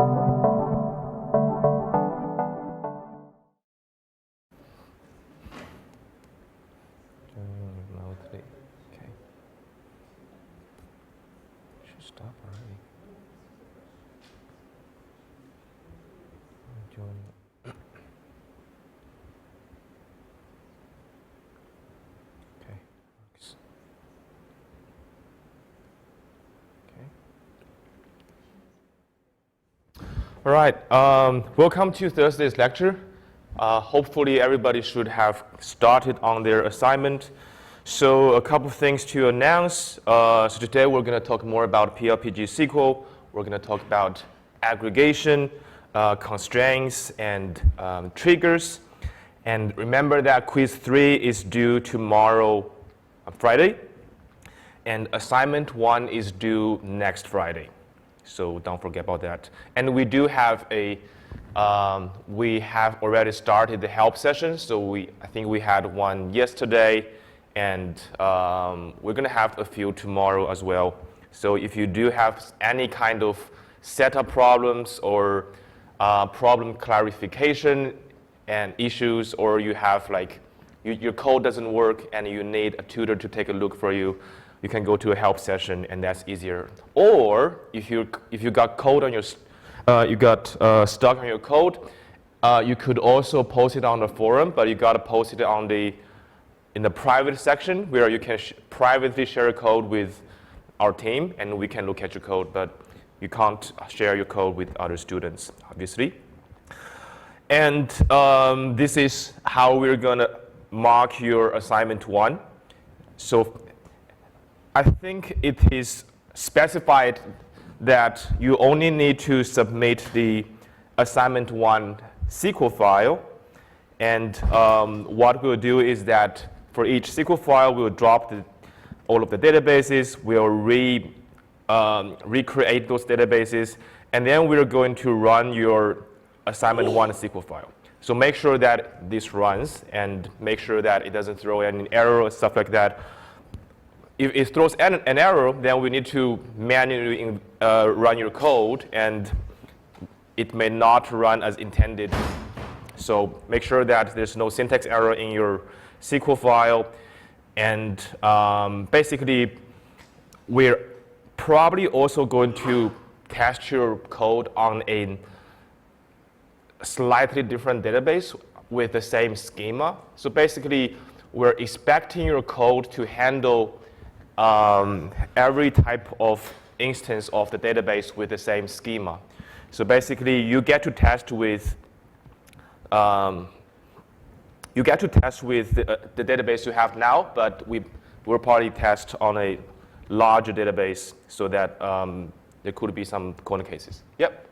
Okay. Should stop already. Join. Okay. Works. Okay. All right. Welcome to Thursday's lecture. Hopefully everybody should have started on their assignment. So a couple of things to announce. So today we're going to talk more about PLPG SQL. We're going to talk about aggregation, constraints, and triggers. And remember that quiz 3 is due tomorrow, Friday. And assignment 1 is due next Friday. So don't forget about that. And we do have we have already started the help session. So I think we had one yesterday, and we're going to have a few tomorrow as well. So if you do have any kind of setup problems or problem clarification and issues, or you have your code doesn't work and you need a tutor to take a look for you, you can go to a help session, and that's easier. Or if you got code on your you got stuck on your code, you could also post it on the forum, but you got to post it in the private section where you can privately share code with our team, and we can look at your code, but you can't share your code with other students, obviously. And this is how we're going to mark your assignment 1. So I think it is specified that you only need to submit the assignment 1 SQL file. And what we'll do is that for each SQL file, we'll drop all of the databases. We'll recreate those databases. And then we're going to run your assignment 1 SQL file. So make sure that this runs, and make sure that it doesn't throw any error or stuff like that. If it throws an error, then we need to manually run your code, and it may not run as intended. So make sure that there's no syntax error in your SQL file. And basically, we're probably also going to test your code on a slightly different database with the same schema. So basically, we're expecting your code to handle every type of instance of the database with the same schema. So basically, you get to test with the database you have now, but we'll probably test on a larger database so that there could be some corner cases. Yep.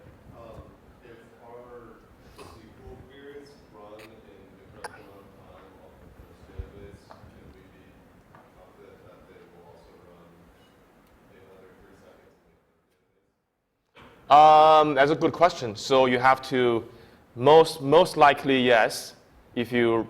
If our SQL queries run in the correct amount of time off the first database, can we be confident that they will also run another 3 seconds? That's a good question. So you have to, most likely yes. If you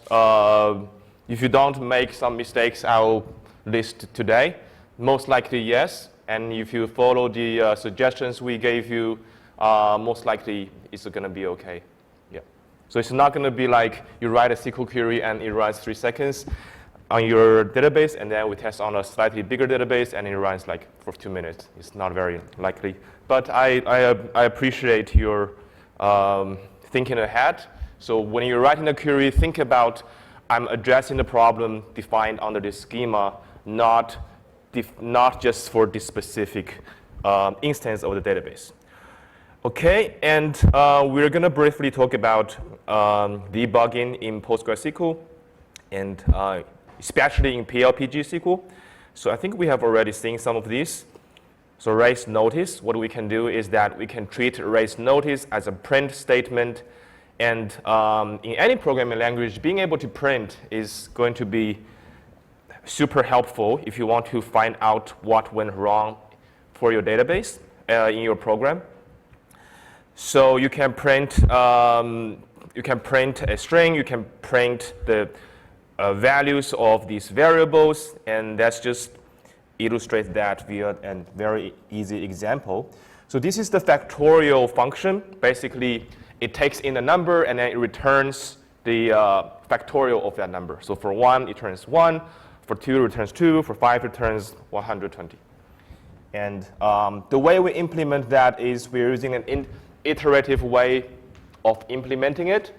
don't make some mistakes, I'll list today. Most likely yes. And if you follow the suggestions we gave you, most likely it's going to be okay. Yeah. So it's not going to be like you write a SQL query and it runs 3 seconds on your database, and then we test on a slightly bigger database and it runs like for 2 minutes. It's not very likely. But I appreciate your thinking ahead. So when you're writing a query, think about, I'm addressing the problem defined under this schema, not just for this specific instance of the database. Okay, and we're going to briefly talk about debugging in PostgreSQL, and especially in PLPG SQL. So I think we have already seen some of these. So raise notice, what we can do is that we can treat raise notice as a print statement. And in any programming language, being able to print is going to be super helpful if you want to find out what went wrong for your database in your program. So you can print a string, you can print the values of these variables, and that's just illustrate that via a very easy example. So this is the factorial function. Basically, it takes in a number and then it returns the factorial of that number. So for 1, it returns 1. For 2, it returns 2. For 5, it returns 120. And the way we implement that is we're using an iterative way of implementing it.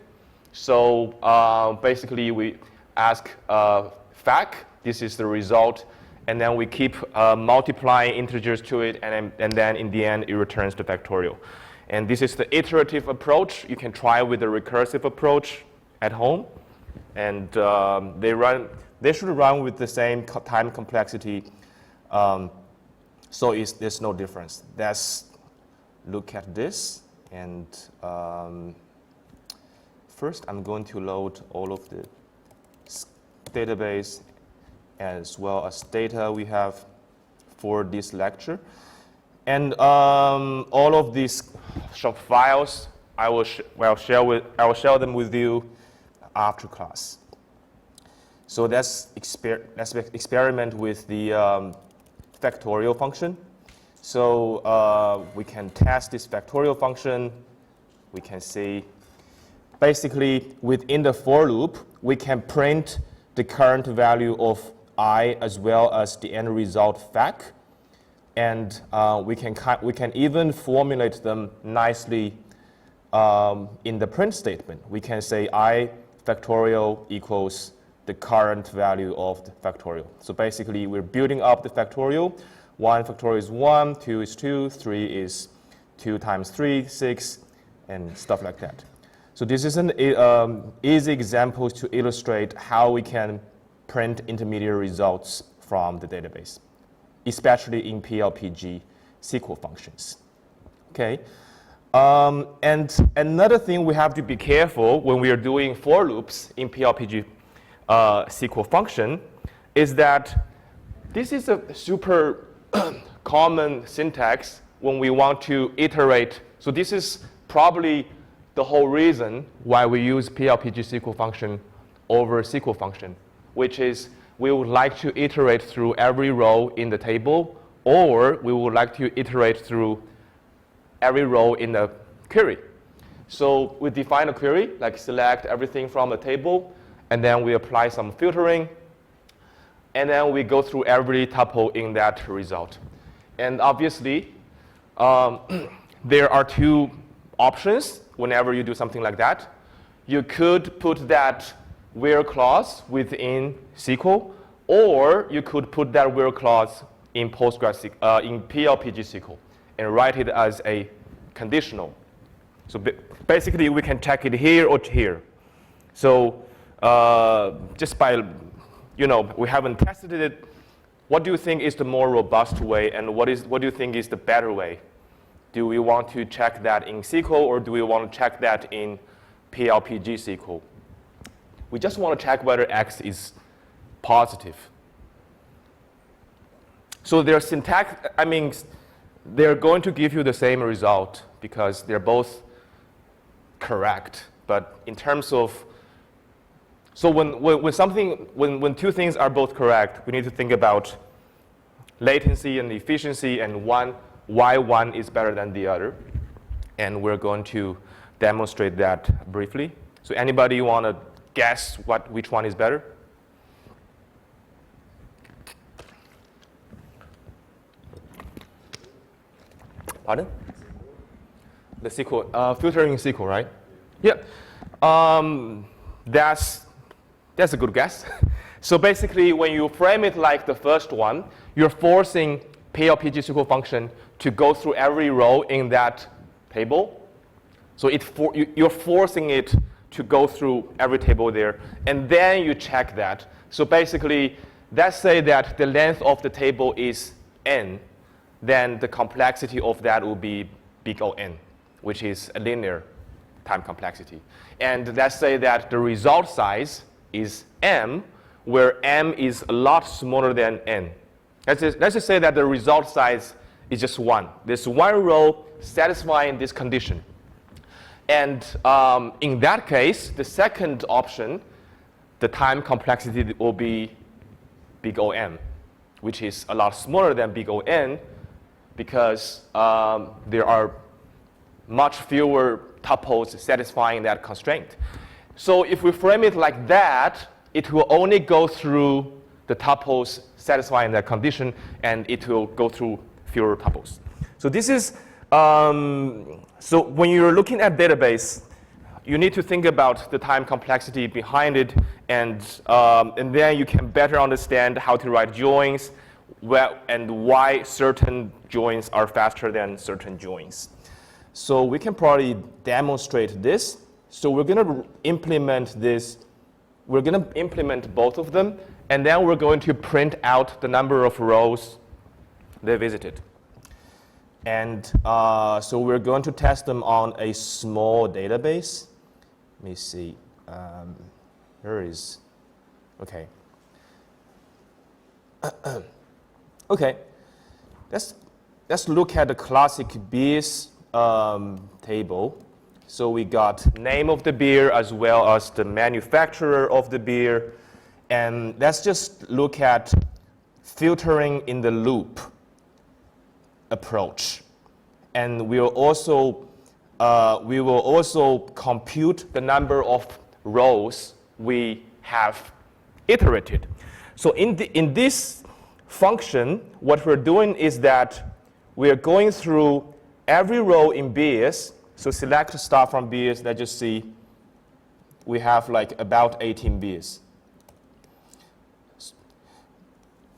So basically, we ask fac, this is the result, and then we keep multiplying integers to it, and then in the end, it returns the factorial. And this is the iterative approach. You can try with the recursive approach at home. And they should run with the same time complexity. So there's no difference. Let's look at this. And first, I'm going to load all of the database as well as data we have for this lecture. And all of these shop files, I will share them with you after class. So let's experiment with the factorial function. So we can test this factorial function. We can see basically within the for loop, we can print the current value of I as well as the end result fac. And we can even formulate them nicely in the print statement. We can say I factorial equals the current value of the factorial. So basically, we're building up the factorial. 1 factorial is 1, 2 is 2, 3 is 2 times 3, 6, and stuff like that. So this is an easy example to illustrate how we can print intermediate results from the database, especially in PLPG SQL functions. Okay. And another thing we have to be careful when we are doing for loops in PLPG SQL function is that this is a super common syntax when we want to iterate. So this is probably the whole reason why we use PLPG SQL function over SQL function, which is we would like to iterate through every row in the table, or we would like to iterate through every row in the query. So we define a query, like select everything from the table, and then we apply some filtering, and then we go through every tuple in that result. And obviously, there are two options whenever you do something like that. You could put that where clause within SQL, or you could put that where clause in Postgres, in PLPG SQL, and write it as a conditional. So basically, we can check it here or here. So just by, we haven't tested it. What do you think is the more robust way, and what do you think is the better way? Do we want to check that in SQL, or do we want to check that in PLPG SQL? We just want to check whether X is positive. So their syntax, they're going to give you the same result because they're both correct. But in terms of, so when two things are both correct, we need to think about latency and efficiency, and why one is better than the other. And we're going to demonstrate that briefly. So anybody want to guess which one is better? Pardon? The SQL, filtering SQL, right? Yeah. That's a good guess. So basically, when you frame it like the first one, you're forcing PLPG SQL function to go through every row in that table. So you're forcing it to go through every table there, and then you check that. So basically, let's say that the length of the table is n, then the complexity of that will be big O n, which is a linear time complexity. And let's say that the result size is m, where m is a lot smaller than n. Let's just say that the result size is just 1. There's one row satisfying this condition. And in that case, the second option, the time complexity will be big O n, which is a lot smaller than big O n. because there are much fewer tuples satisfying that constraint. So if we frame it like that, it will only go through the tuples satisfying that condition, and it will go through fewer tuples. So this is, so when you're looking at database, you need to think about the time complexity behind it, and then you can better understand how to write joins, and why certain joins are faster than certain joins. So we can probably demonstrate this. So we're going to implement this. We're going to implement both of them, and then we're going to print out the number of rows they visited. And so we're going to test them on a small database. Let me see. Here is, OK. OK, let's look at the classic beers table. So we got name of the beer as well as the manufacturer of the beer. And let's just look at filtering in the loop approach. And we will also compute the number of rows we have iterated. So in this function, what we're doing is that we're going through every row in beers. So select start from beers. Let's just see. We have like about 18 beers.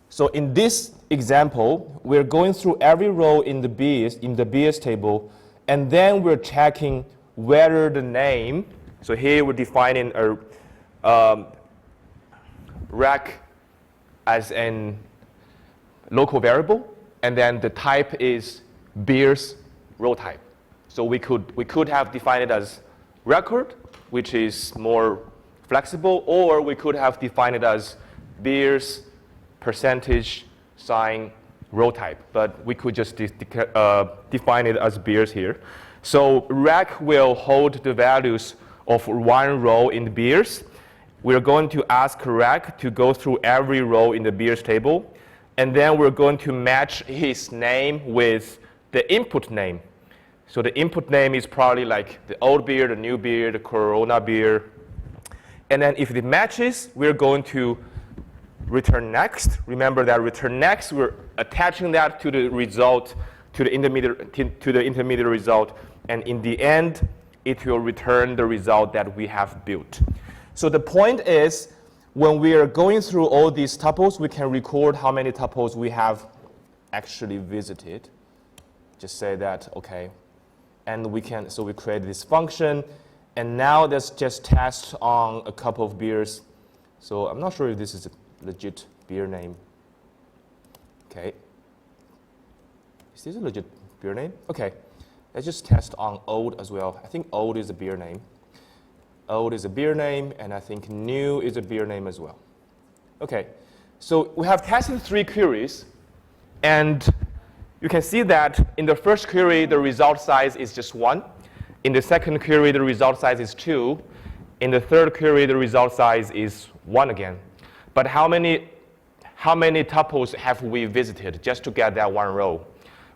So in this example, we're going through every row in the beers table, and then we're checking whether the name. So here we're defining a rec as an local variable, and then the type is beers row type. So we could have defined it as record, which is more flexible, or we could have defined it as beers percentage sign row type, but we could just define it as beers here. So rec will hold the values of one row in the beers. We're going to ask rec to go through every row in the beers table, and then we're going to match his name with the input name. So the input name is probably like the old beer, the new beer, the Corona beer. And then if it matches, we're going to return next. Remember that return next, we're attaching that to the result, to the intermediate result. And in the end, it will return the result that we have built. So the point is, when we are going through all these tuples, we can record how many tuples we have actually visited. Just say that, OK. And so we create this function. And now let's just test on a couple of beers. So I'm not sure if this is a legit beer name. OK. Is this a legit beer name? OK. Let's just test on old as well. I think old is a beer name. Old is a beer name, and I think new is a beer name as well. OK. So we have tested 3 queries. And you can see that in the first query, the result size is just 1. In the second query, the result size is 2. In the third query, the result size is 1 again. But how many tuples have we visited just to get that one row?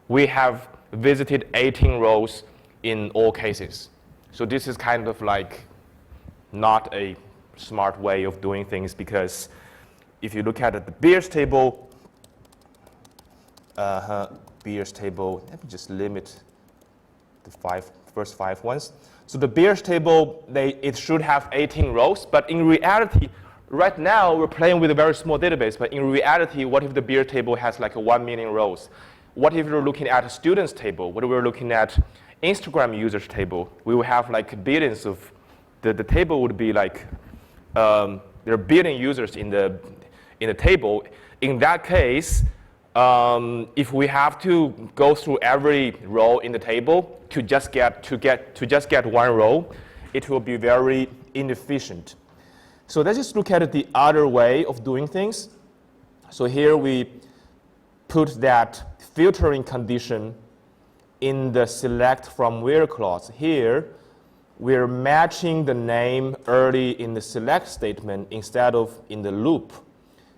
We have visited 18 rows in all cases. So this is kind of like not a smart way of doing things, because if you look at the beers table, beers table, let me just limit the first 5 ones. So the beers table, it should have 18 rows, but in reality, right now we're playing with a very small database, but in reality, what if the beer table has like 1 million rows? What if we're looking at a students table? What if we're looking at Instagram users table? We will have like billions of, the table would be like, there are billion users in the table. In that case, if we have to go through every row in the table to just get one row, it will be very inefficient. So let's just look at the other way of doing things. So here we put that filtering condition in the select from where clause. Here, we're matching the name early in the select statement instead of in the loop.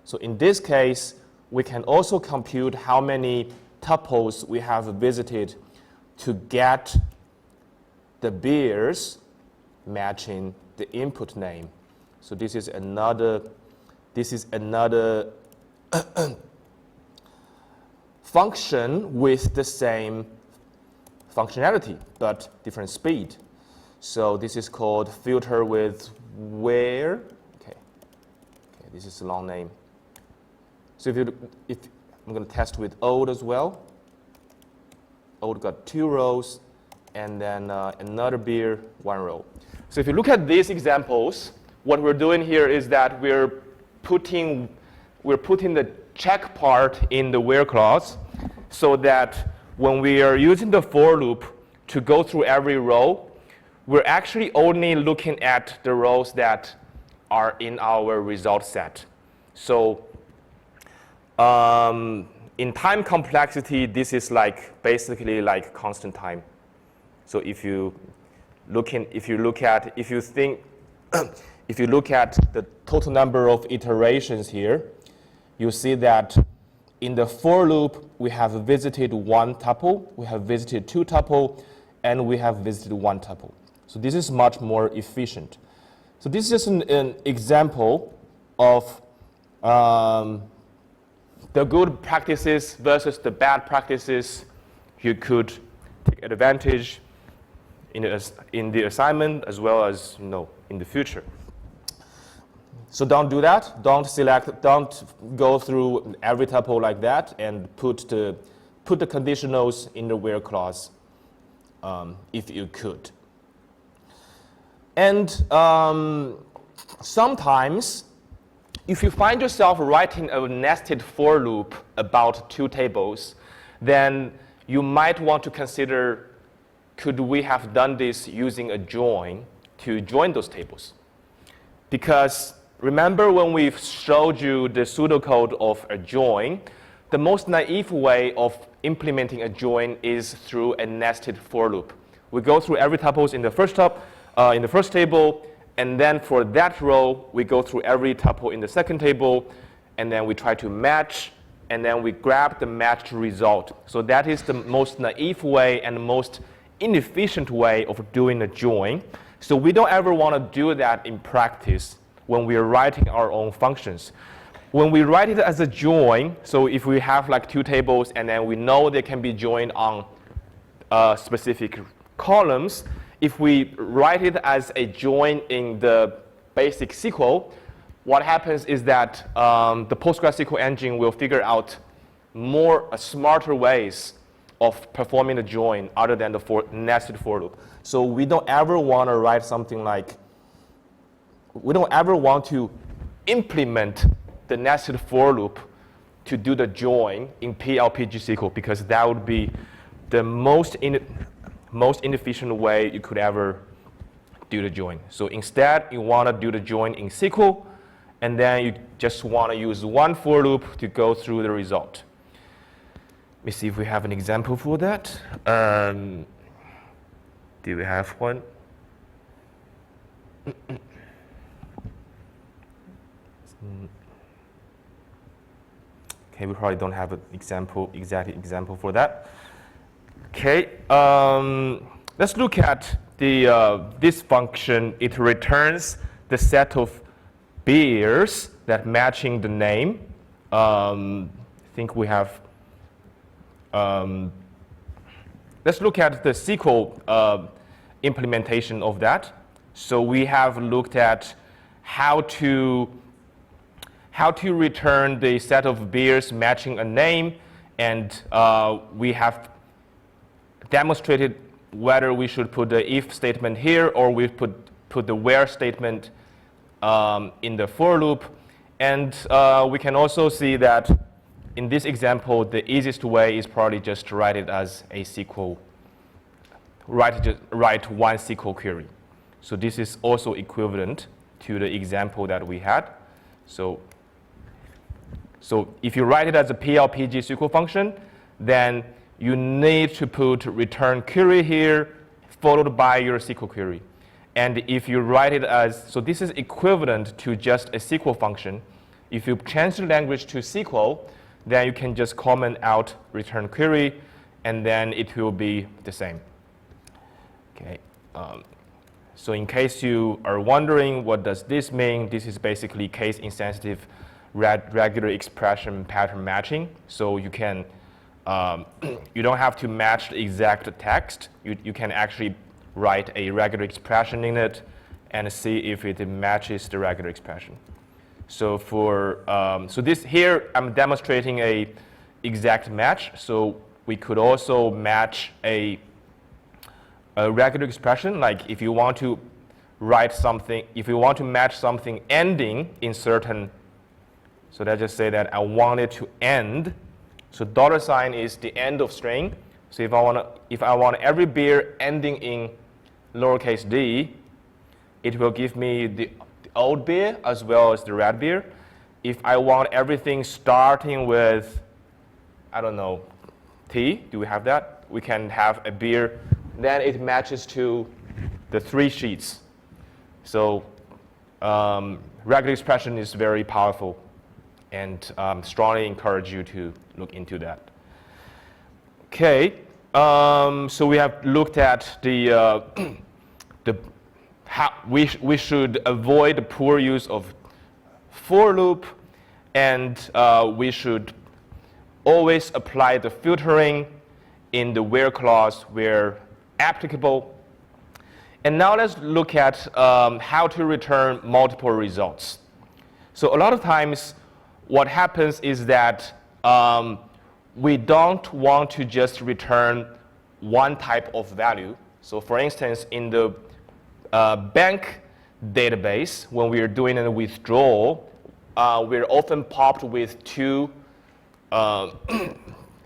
So in this case, we can also compute how many tuples we have visited to get the beers matching the input name. So this is another function with the same functionality but different speed. So this is called filter with where. Okay, this is a long name. So if I'm going to test with old as well. Old got 2 rows, and then another beer, 1 row. So if you look at these examples, what we're doing here is that we're putting the check part in the where clause, so that when we are using the for loop to go through every row, we're actually only looking at the rows that are in our result set. So in time complexity, this is basically like constant time. So if you look at the total number of iterations here, you see that in the for loop, we have visited 1 tuple, we have visited 2 tuple, and we have visited 1 tuple. So this is much more efficient. So this is just an example of the good practices versus the bad practices you could take advantage in the assignment as well as in the future. So don't do that. Don't go through every tuple like that and put the conditionals in the where clause if you could. And sometimes, if you find yourself writing a nested for loop about 2 tables, then you might want to consider, could we have done this using a join to join those tables? Because remember when we showed you the pseudocode of a join, the most naive way of implementing a join is through a nested for loop. We go through every tuple in the first table, and then for that row, we go through every tuple in the second table, and then we try to match, and then we grab the matched result. So that is the most naive way and the most inefficient way of doing a join. So we don't ever want to do that in practice when we are writing our own functions. When we write it as a join, so if we have 2 tables and then we know they can be joined on specific columns, if we write it as a join in the basic SQL, what happens is that the PostgreSQL engine will figure out smarter ways of performing the join other than the nested for loop. So we don't ever want to write something we don't ever want to implement the nested for loop to do the join in PLPG SQL, because that would be the most inefficient way you could ever do the join. So instead, you want to do the join in SQL, and then you just want to use 1 for loop to go through the result. Let me see if we have an example for that. Do we have one? Okay, we probably don't have an exact example for that. Okay, let's look at this function. It returns the set of beers that matching the name. I think we have. Let's look at the SQL implementation of that. So we have looked at how to return the set of beers matching a name, and we have demonstrated whether we should put the if statement here or we put the where statement in the for loop. And we can also see that in this example, the easiest way is probably just to write it as a SQL, write 1 SQL query. So this is also equivalent to the example that we had. So if you write it as a PLPG SQL function, then you need to put return query here, followed by your SQL query. And if you write it as, so this is equivalent to just a SQL function. If you change the language to SQL, then you can just comment out return query, and then it will be the same. Okay. So in case you are wondering what does this mean, this is basically case-insensitive regular expression pattern matching. So you can you don't have to match the exact text. You can actually write a regular expression in it and see if it matches the regular expression. So for so this here I'm demonstrating a exact match. So we could also match a regular expression, like if you want to write something, if you want to match something ending in certain, so let's just say that I want it to end. So $ is the end of string. So if I want every beer ending in lowercase d, it will give me the old beer as well as the red beer. If I want everything starting with, I don't know, T, do we have that? We can have a beer, then it matches to the 3 sheets. So regular expression is very powerful, and strongly encourage you to look into that. Okay, so we have looked at the how we should avoid the poor use of for loop, and we should always apply the filtering in the where clause where applicable. And now let's look at how to return multiple results. So a lot of times what happens is that we don't want to just return one type of value. So for instance, in the bank database, when we are doing a withdrawal, we're often popped with 2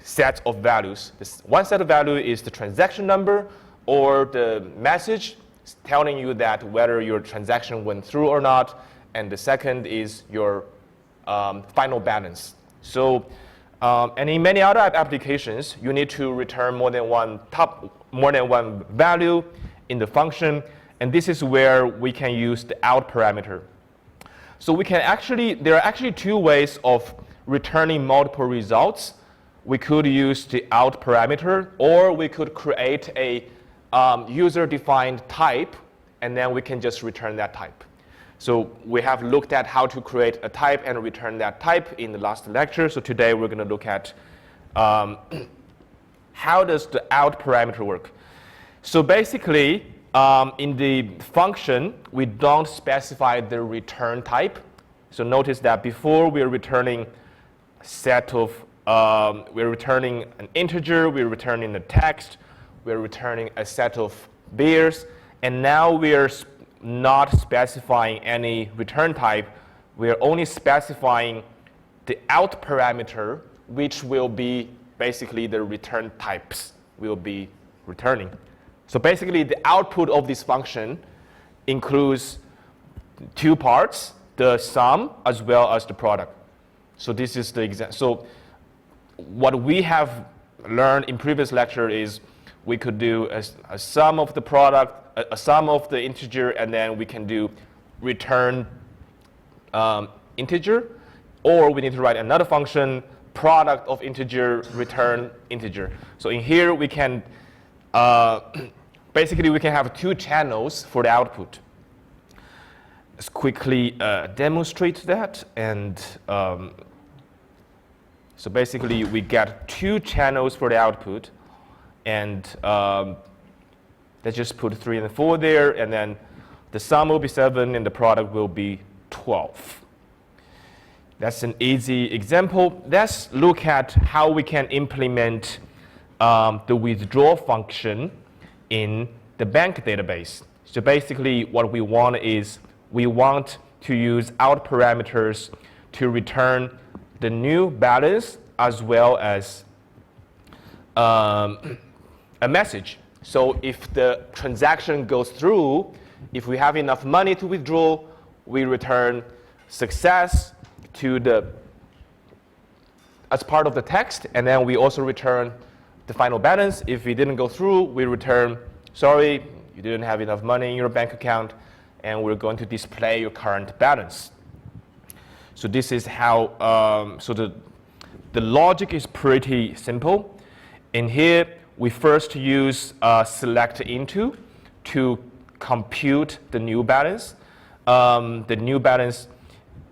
sets of values. One set of value is the transaction number or the message telling you that whether your transaction went through or not, and the second is your final balance. So, and in many other applications, you need to return more than one value in the function, and this is where we can use the out parameter. So we can actually, there are actually 2 ways of returning multiple results. We could use the out parameter, or we could create a user-defined type, and then we can just return that type. So we have looked at how to create a type and return that type in the last lecture. So today we're going to look at how does the out parameter work. So basically, in the function, we don't specify the return type. So notice that before we're returning a set of, we're returning an integer, we're returning a text, we're returning a set of beers, and now we're not specifying any return type. We're only specifying the out parameter, which will be basically the return types we'll be returning. So basically, the output of this function includes 2 parts, the sum as well as the product. So this is the example. So what we have learned in previous lecture is we could do a sum of the product, a sum of the integer, and then we can do return integer, or we need to write another function, product of integer, return integer. So in here we can, basically we can have 2 channels for the output. Let's quickly demonstrate that. And so basically we get 2 channels for the output. And let's just put 3 and 4 there, and then the sum will be 7 and the product will be 12. That's an easy example. Let's look at how we can implement the withdraw function in the bank database. So basically what we want is we want to use out parameters to return the new balance as well as a message. So if the transaction goes through, if we have enough money to withdraw, we return success to the as part of the text, and then we also return the final balance. If it didn't go through, we return, sorry, you didn't have enough money in your bank account, and we're going to display your current balance. So this is how, so the logic is pretty simple. In here, we first use select into to compute the new balance. The new balance,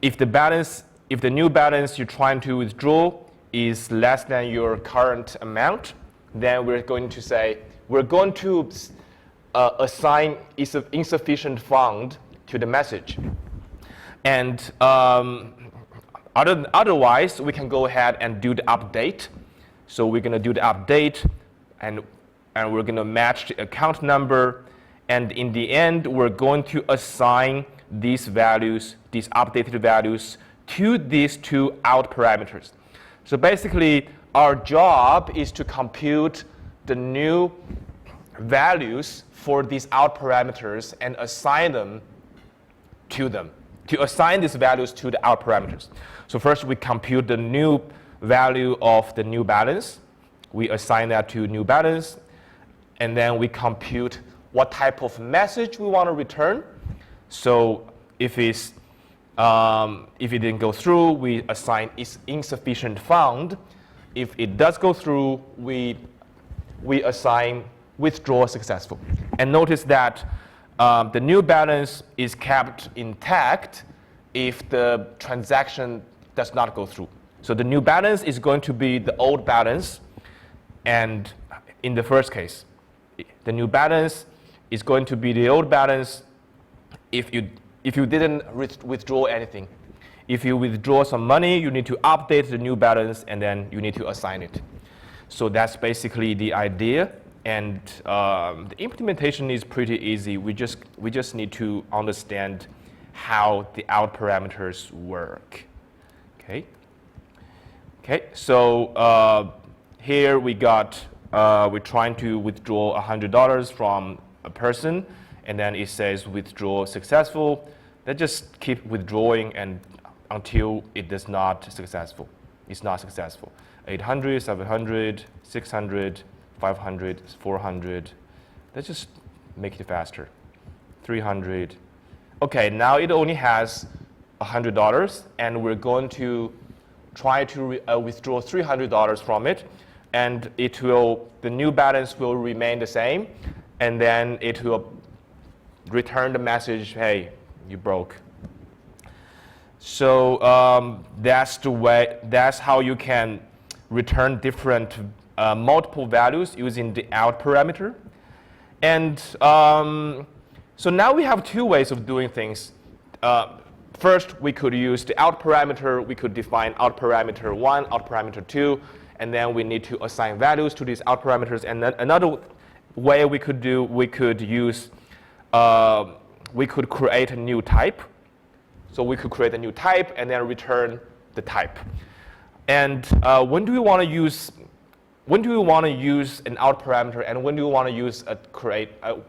if the new balance you're trying to withdraw is less than your current amount, then we're going to say we're going to assign insufficient fund to the message. And otherwise, we can go ahead and do the update. So we're going to do the update, and we're going to match the account number. And in the end, we're going to assign these values, these updated values, to these two out parameters. So basically, our job is to compute the new values for these out parameters and assign them to them, to assign these values to the out parameters. So first, we compute the new value of the new balance. We assign that to new balance. And then we compute what type of message we want to return. So if it didn't go through, we assign insufficient found. If it does go through, we assign withdraw successful. And notice that the new balance is kept intact if the transaction does not go through. So the new balance is going to be the old balance. And in the first case, the new balance is going to be the old balance if you didn't withdraw anything. If you withdraw some money, you need to update the new balance, and then you need to assign it. So that's basically the idea. And the implementation is pretty easy. We just need to understand how the out parameters work. Okay. So here we got we're trying to withdraw $100 from a person, and then it says withdraw successful. Let's just keep withdrawing and until it is not successful. It's not successful. 800, 700, 600. 500, 400. Let's just make it faster. 300. Okay, now it only has $100, and we're going to try to withdraw $300 from it, and the new balance will remain the same, and then it will return the message, hey, you broke. So that's how you can return different multiple values using the out parameter. And so now we have two ways of doing things. First, we could use the out parameter. We could define out parameter 1, out parameter 2, and then we need to assign values to these out parameters. And then another way we could create a new type. So we could create a new type and then return the type. And when do we want to use an out parameter, and when do you want to use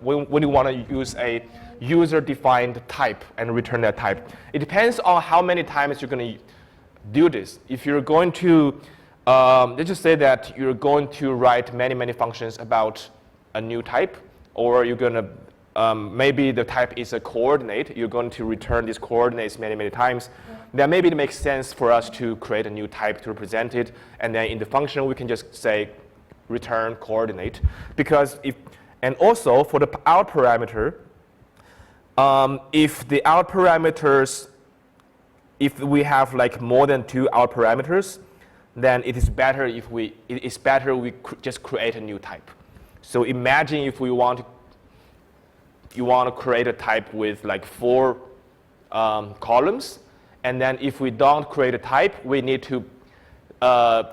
when do you want to use a user-defined type and return that type? It depends on how many times you're going to do this. If you're going to, let's just say that you're going to write many functions about a new type, or you're going to, maybe the type is a coordinate. You're going to return these coordinates many times. Then maybe it makes sense for us to create a new type to represent it, and then in the function we can just say return coordinate. And also for the out parameter, if the out parameters, if we have like more than 2 out parameters, then it is better we just create a new type. So imagine if you want to create a type with like 4 columns. And then if we don't create a type, we need to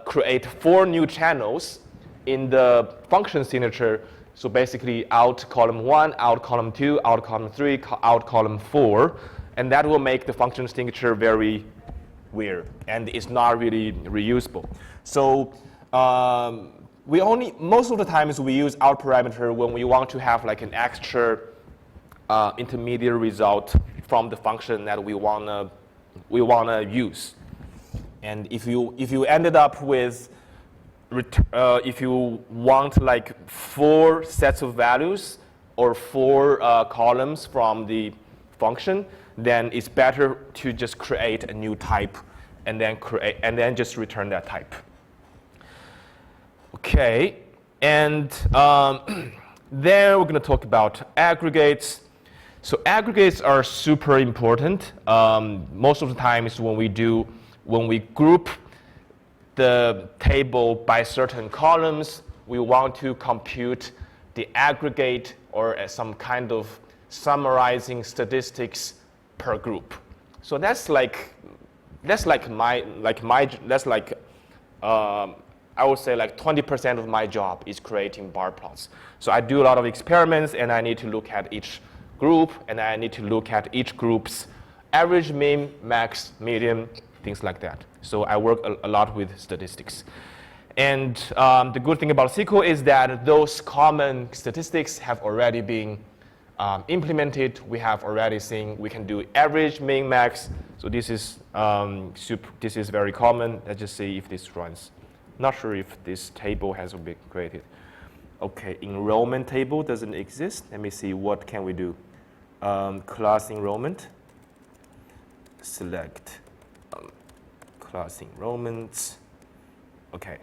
create 4 new channels in the function signature. So basically out column 1, out column 2, out column 3, out column 4. And that will make the function signature very weird. And it's not really reusable. So most of the times we use out parameter when we want to have like an extra intermediate result from the function that we want to use. And if you ended up with, if you want like 4 sets of values or 4 columns from the function, then it's better to just create a new type and then just return that type. Okay, and then we're going to talk about aggregates. So aggregates are super important. Most of the times when we group the table by certain columns, we want to compute the aggregate or some kind of summarizing statistics per group. So I would say like 20% of my job is creating bar plots. So I do a lot of experiments, and I need to look at each group, and I need to look at each group's average, mean, max, median, things like that. So I work a lot with statistics. And the good thing about SQL is that those common statistics have already been implemented. We have already seen we can do average, mean, max. So this is very common. Let's just see if this runs. Not sure if this table has been created. Okay, enrollment table doesn't exist. Let me see, what can we do? Class enrollment. Select class enrollment. Okay.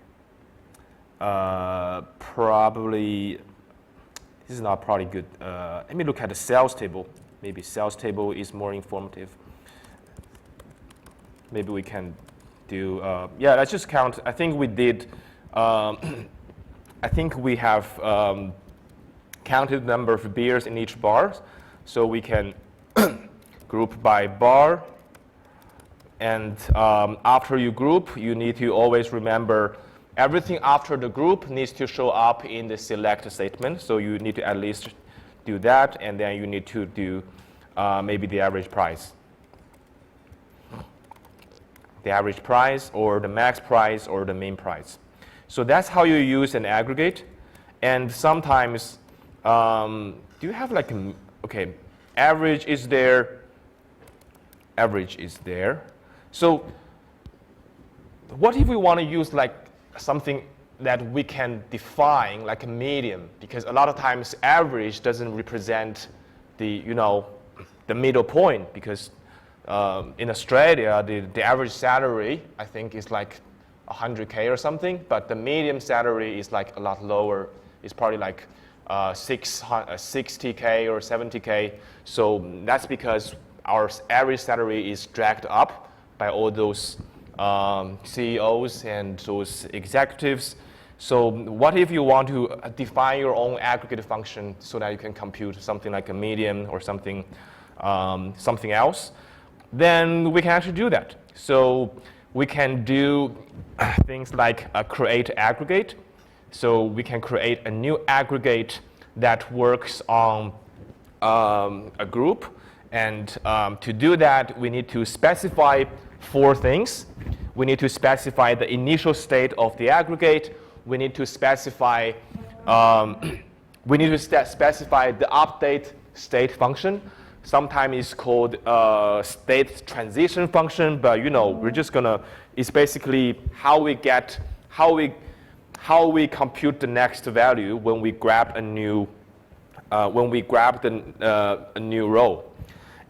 Probably, this is not probably good. Let me look at the sales table. Maybe sales table is more informative. Maybe we can do, yeah, let's just count. I think we did, I think we have counted the number of beers in each bar. So we can group by bar. And after you group, you need to always remember everything after the group needs to show up in the select statement. So you need to at least do that. And then you need to do maybe the average price. The average price, or the max price, or the mean price. So that's how you use an aggregate. And sometimes, do you have like, okay, average is there. Average is there. So what if we want to use like something that we can define like a median? Because a lot of times average doesn't represent the, the middle point, because in Australia, the average salary, I think, is like 100K or something, but the median salary is like a lot lower. It's probably like 60K or 70K. So that's because our average salary is dragged up by all those CEOs and those executives. So what if you want to define your own aggregate function so that you can compute something like a median or something else? Then we can actually do that. So we can do things like create aggregate. So we can create a new aggregate that works on a group. And to do that, we need to specify 4 things. We need to specify the initial state of the aggregate. We need to specify the update state function. Sometimes it's called state transition function, but we're just gonna. It's basically how we compute the next value when we grab a new a new row.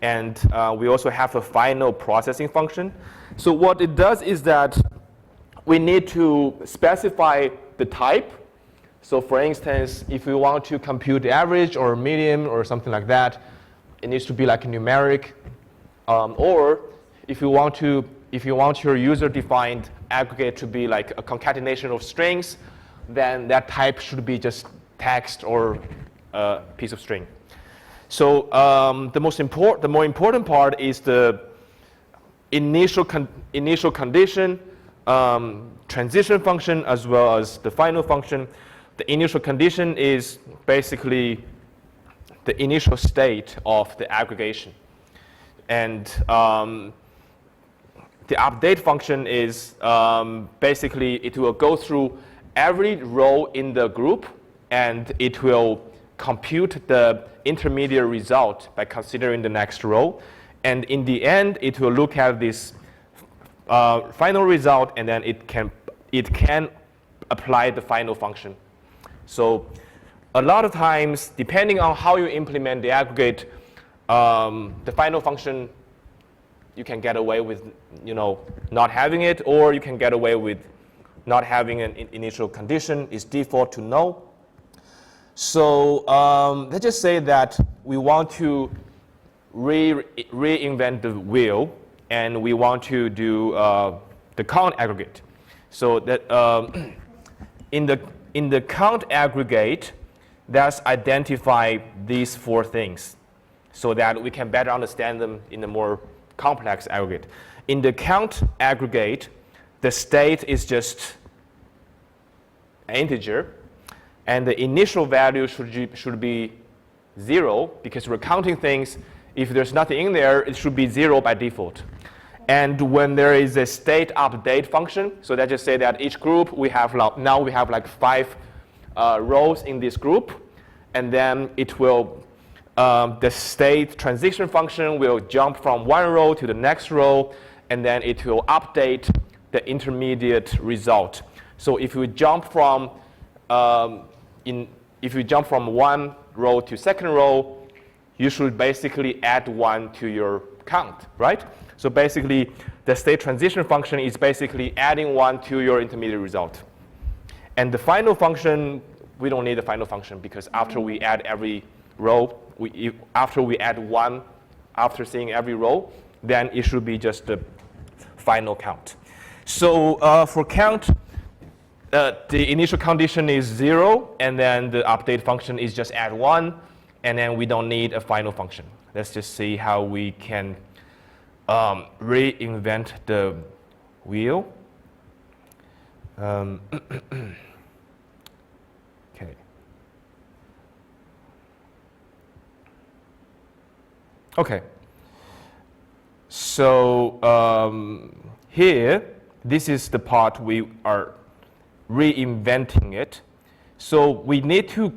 And we also have a final processing function. So what it does is that we need to specify the type. So for instance, if we want to compute the average or median or something like that, it needs to be like a numeric. Or if you want your user-defined aggregate to be like a concatenation of strings, then that type should be just text or a piece of string. So the more important part is the initial condition, transition function, as well as the final function. The initial condition is basically the initial state of the aggregation. And the update function is basically it will go through every row in the group, and it will compute the intermediate result by considering the next row. And in the end, it will look at this final result, and then it can apply the final function. So a lot of times, depending on how you implement the aggregate, the final function, you can get away with not having it, or you can get away with not having an initial condition is default to no. So let's just say that we want to reinvent the wheel, and we want to do the count aggregate. So that in the count aggregate, let's identify these 4 things so that we can better understand them in a more complex aggregate. In the count aggregate, the state is just an integer, and the initial value should be 0, because we're counting things. If there's nothing in there, it should be 0 by default. And when there is a state update function, so let's just say that each group now we have like 5 rows in this group, and then it will the state transition function will jump from one row to the next row, and then it will update the intermediate result. So if you jump from one row to second row, you should basically add 1 to your count, right? So basically, the state transition function is basically adding 1 to your intermediate result. And the final function, we don't need the final function, because after we add every row, after we add 1, after seeing every row, then it should be just the final count. So for count, the initial condition is 0, and then the update function is just add 1, and then we don't need a final function. Let's just see how we can reinvent the wheel. Okay. Okay. So here, this is the part we are reinventing it. So we need to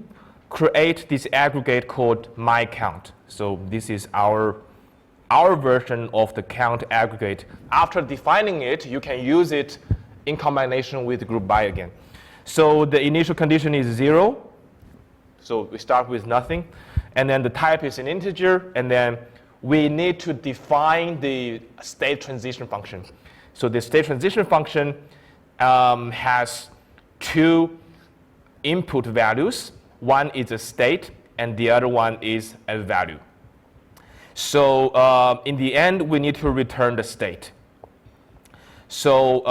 create this aggregate called myCount. So this is our version of the count aggregate. After defining it, you can use it in combination with group by again. So the initial condition is 0. So we start with nothing. And then the type is an integer. And then we need to define the state transition function. So the state transition function has 2 input values. One is a state, and the other one is a value. So in the end, we need to return the state. So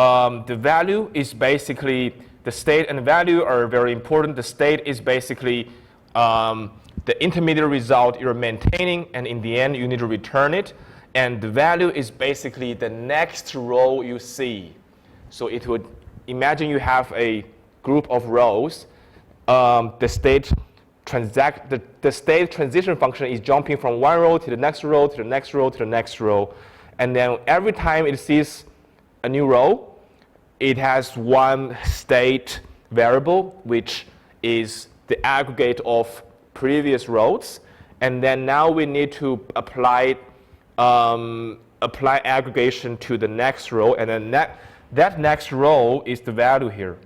the value is basically, the state and value are very important. The state is basically the intermediate result you're maintaining, and in the end, you need to return it. And the value is basically the next row you see. So it would, imagine you have a group of rows. The state transition function is jumping from one row to the next row, to the next row, to the next row. And then every time it sees a new row, it has one state variable, which is the aggregate of previous rows. And then now we need to apply aggregation to the next row. And then that next row is the value here.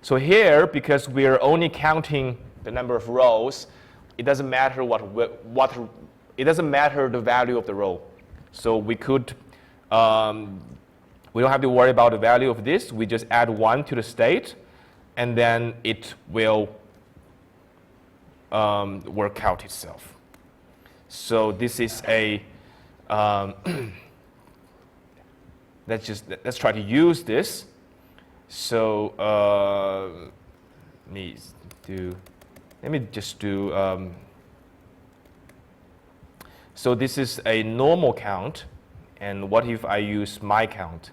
So here, because we are only counting the number of rows, it doesn't matter it doesn't matter the value of the row. So we could, we don't have to worry about the value of this. We just add 1 to the state, and then it will work out itself. So this is a let's try to use this. So let me just do, so this is a normal count, and what if I use myCount?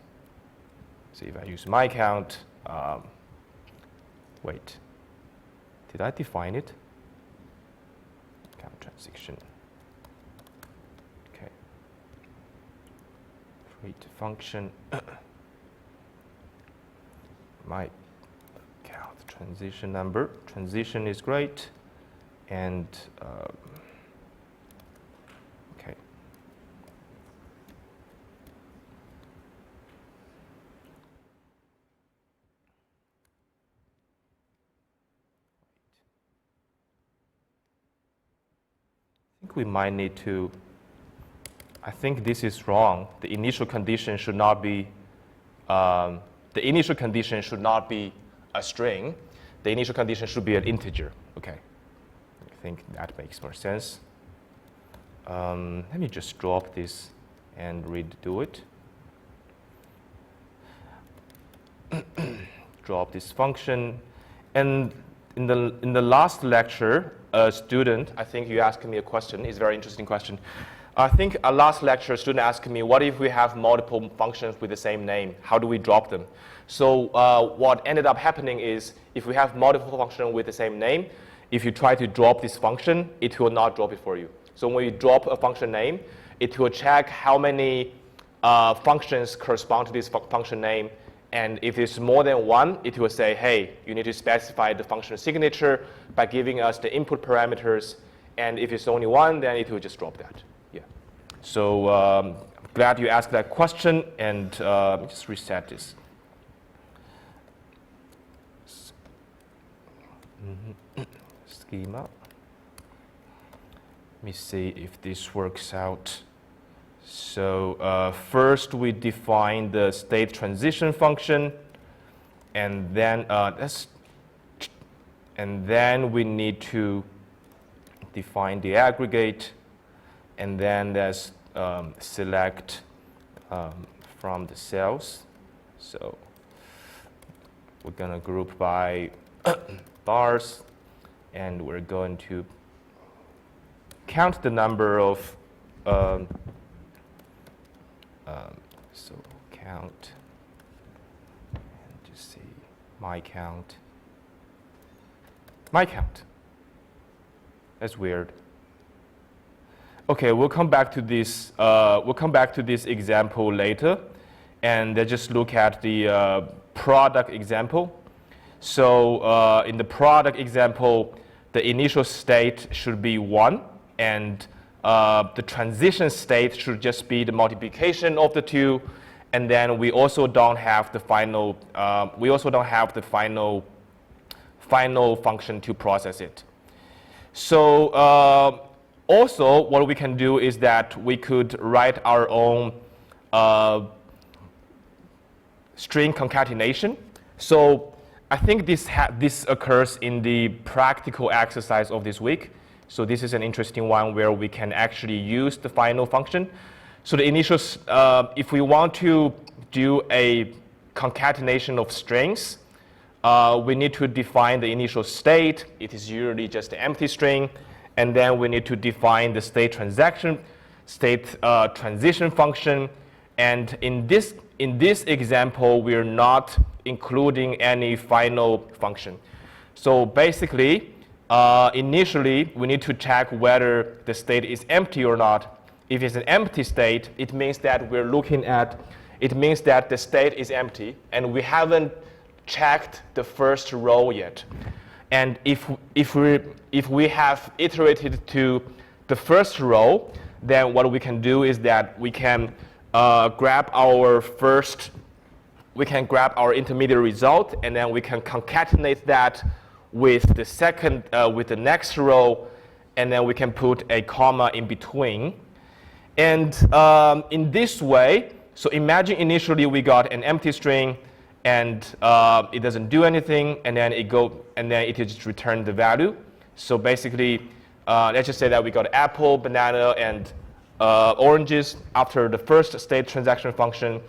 So if I use myCount, wait, did I define it? Count transition. Okay. Create function. myCount transition number. Transition is great, and okay. I think we might need to, I think this is wrong. The initial condition should not be the initial condition should not be a string. The initial condition should be an integer. Okay, I think that makes more sense. Let me just drop this and redo it. Drop this function. And in the last lecture, a student, I think you asked me a question. It's a very interesting question. I think a last lecture, a student asked me, what if we have multiple functions with the same name? How do we drop them? So what ended up happening is, if we have multiple functions with the same name, if you try to drop this function, it will not drop it for you. So when you drop a function name, it will check how many functions correspond to this function name. And if it's more than one, it will say, hey, you need to specify the function signature by giving us the input parameters. And if it's only one, then it will just drop that. Yeah. So I'm glad you asked that question. And let me just reset this. Schema. Let me see if this works out. So first we define the state transition function, and then we need to define the aggregate, and then there's select from the cells. So we're gonna group by bars, and we're going to count the number of so count, and just see my count. That's weird. Okay, we'll come back to this. We'll come back to this example later, and let's just look at the product example. So in the product example, the initial state should be 1, and the transition state should just be the multiplication of the two, and then we also don't have the final. Final function to process it. So also, what we can do is that we could write our own string concatenation. So I think this occurs in the practical exercise of this week. So this is an interesting one where we can actually use the final function. So the initial, if we want to do a concatenation of strings, we need to define the initial state. It is usually just an empty string. And then we need to define the state transition function. And in this example, we're not including any final function. So basically, initially, we need to check whether the state is empty or not. If it's an empty state, it means that the state is empty, and we haven't checked the first row yet. And if we have iterated to the first row, then what we can do is that we can grab our intermediate result, and then we can concatenate that with the next row, and then we can put a comma in between. And in this way, so imagine initially we got an empty string, and it doesn't do anything, and then it just return the value. So basically, let's just say that we got apple, banana, and oranges. After the first state transaction function,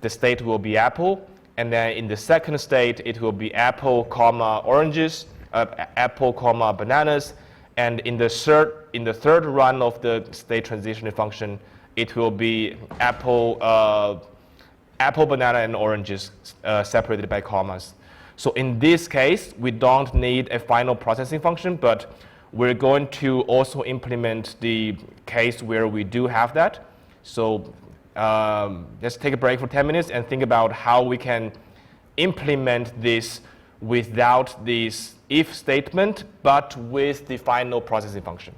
the state will be apple. And then in the second state, it will be apple, comma, oranges, apple, comma, bananas. And in the third run of the state transition function, it will be apple, banana, and oranges separated by commas. So in this case, we don't need a final processing function, but we're going to also implement the case where we do have that. So let's take a break for 10 minutes and think about how we can implement this without this if statement, but with the final processing function.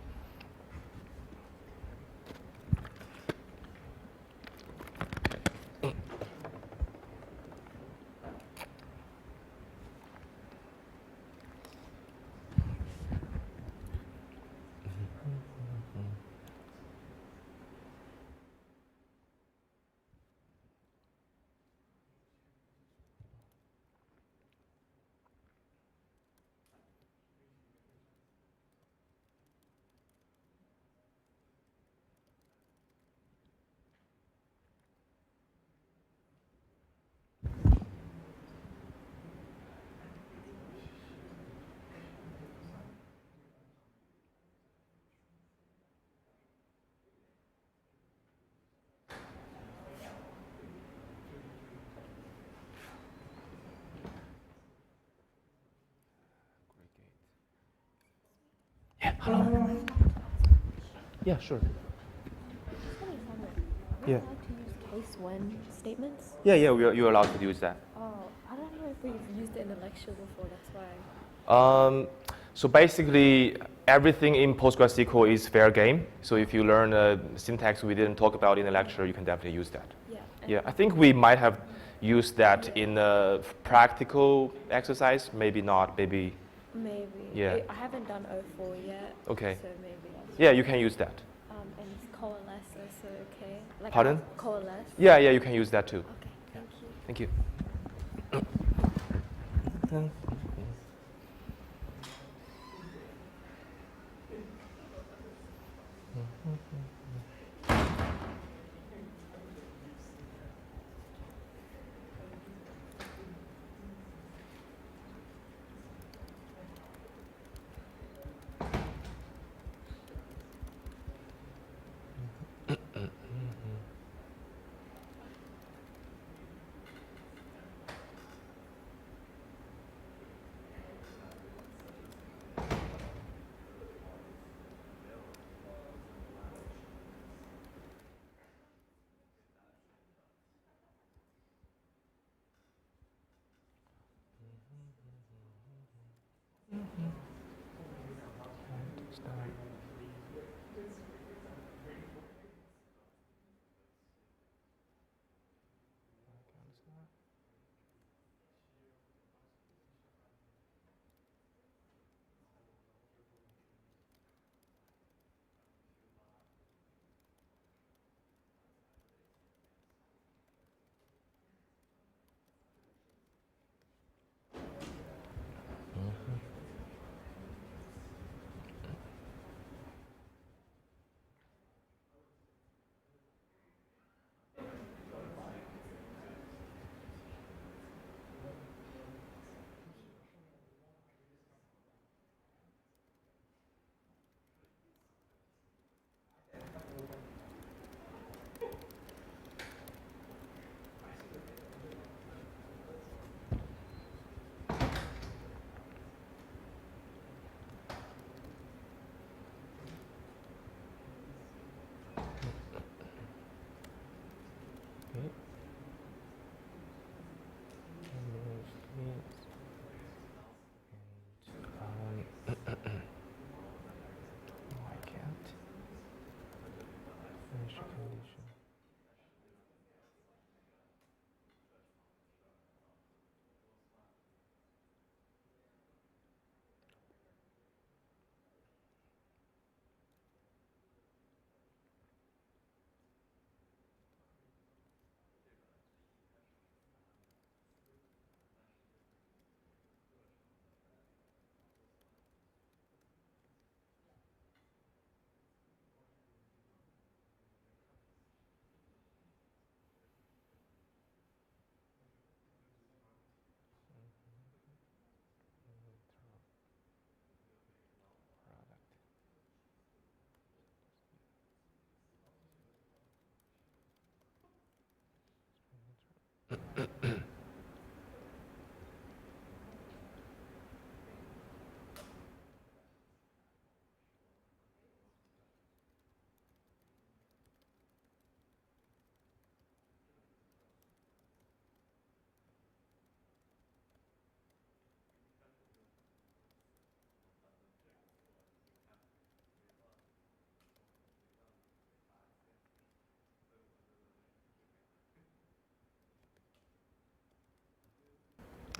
Yeah, hello. Yeah, sure. Yeah. Allowed to use case when statements? Yeah, you're allowed to use that. Oh, I don't know if we've used it in a lecture before, that's why. So basically, everything in PostgreSQL is fair game. So if you learn a syntax we didn't talk about in the lecture, you can definitely use that. Yeah. Yeah, I think we might have used that in a practical exercise. Maybe not. Maybe. Maybe. Yeah. I haven't done O4 yet. Okay. So maybe. Yeah, you can use that. And it's coalesce also okay? Like Pardon? Coalesce? Yeah, you can use that too. Okay, thank Thank you. you.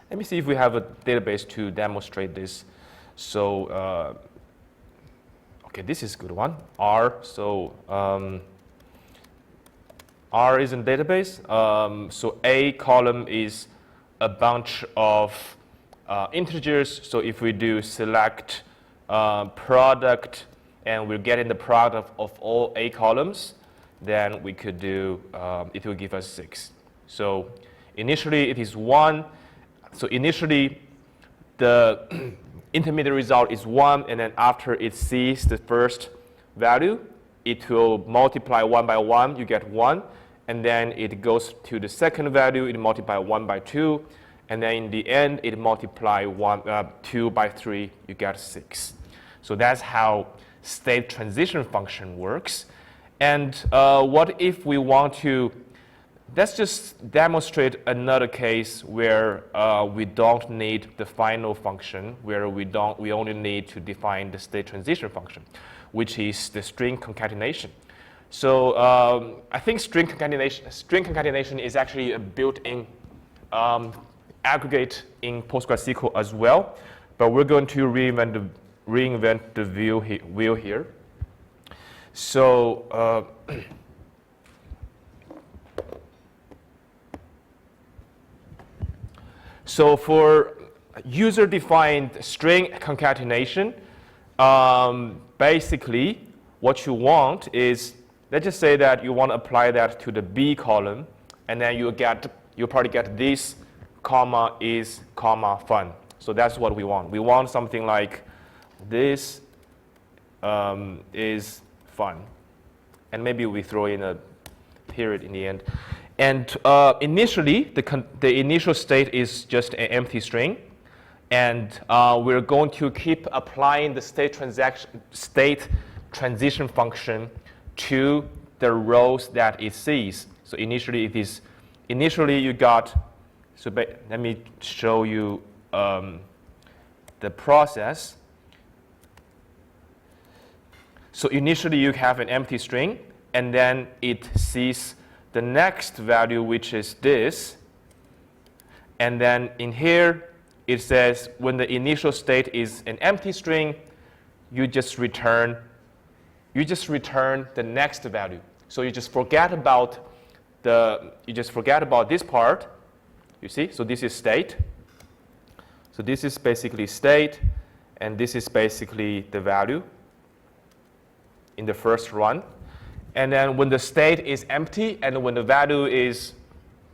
Let me see if we have a database to demonstrate this. So, okay, this is a good one. R. So R is a database. So A column is a bunch of integers. So if we do select product and we're getting the product of all A columns, then we could do, it will give us 6. So initially it is 1. So initially the intermediate result is 1, and then after it sees the first value, it will multiply 1 by 1, you get 1, and then it goes to the second value, it multiply 1 by 2, and then in the end it multiply 2 by 3, you get 6. So that's how state transition function works. And what if we want to, let's just demonstrate another case where we don't need the final function, where we only need to define the state transition function, which is the string concatenation. So I think string concatenation is actually a built-in aggregate in PostgreSQL as well, but we're going to reinvent the wheel here. So so for user-defined string concatenation, basically what you want is, let's just say that you want to apply that to the B column, and then you'll probably get this comma is comma fun. So that's what we want. We want something like this is fun. And maybe we throw in a period in the end. And initially, the initial state is just an empty string. And we're going to keep applying the state transition function to the rows that it sees. So initially you got, so let me show you the process. So initially you have an empty string, and then it sees the next value, which is this. And then in here, it says when the initial state is an empty string, you just return the next value. So you just forget about this part. You see? So this is state. So this is basically state, and this is basically the value in the first run. And then when the state is empty and when the value is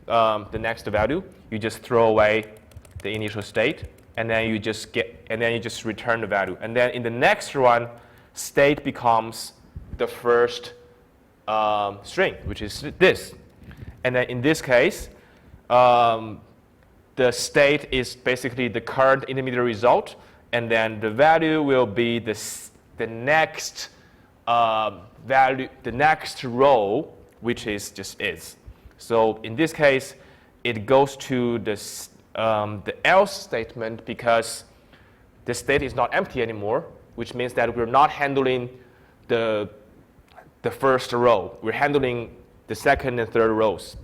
the next value, you just throw away the initial state, and then you just return the value. And then in the next run, state becomes the first string, which is this. And then in this case, the state is basically the current intermediate result, and then the value will be the next value, the next row, which is just is. So in this case, it goes to the else statement because the state is not empty anymore, which means that we're not handling the first row. We're handling the second and third rows.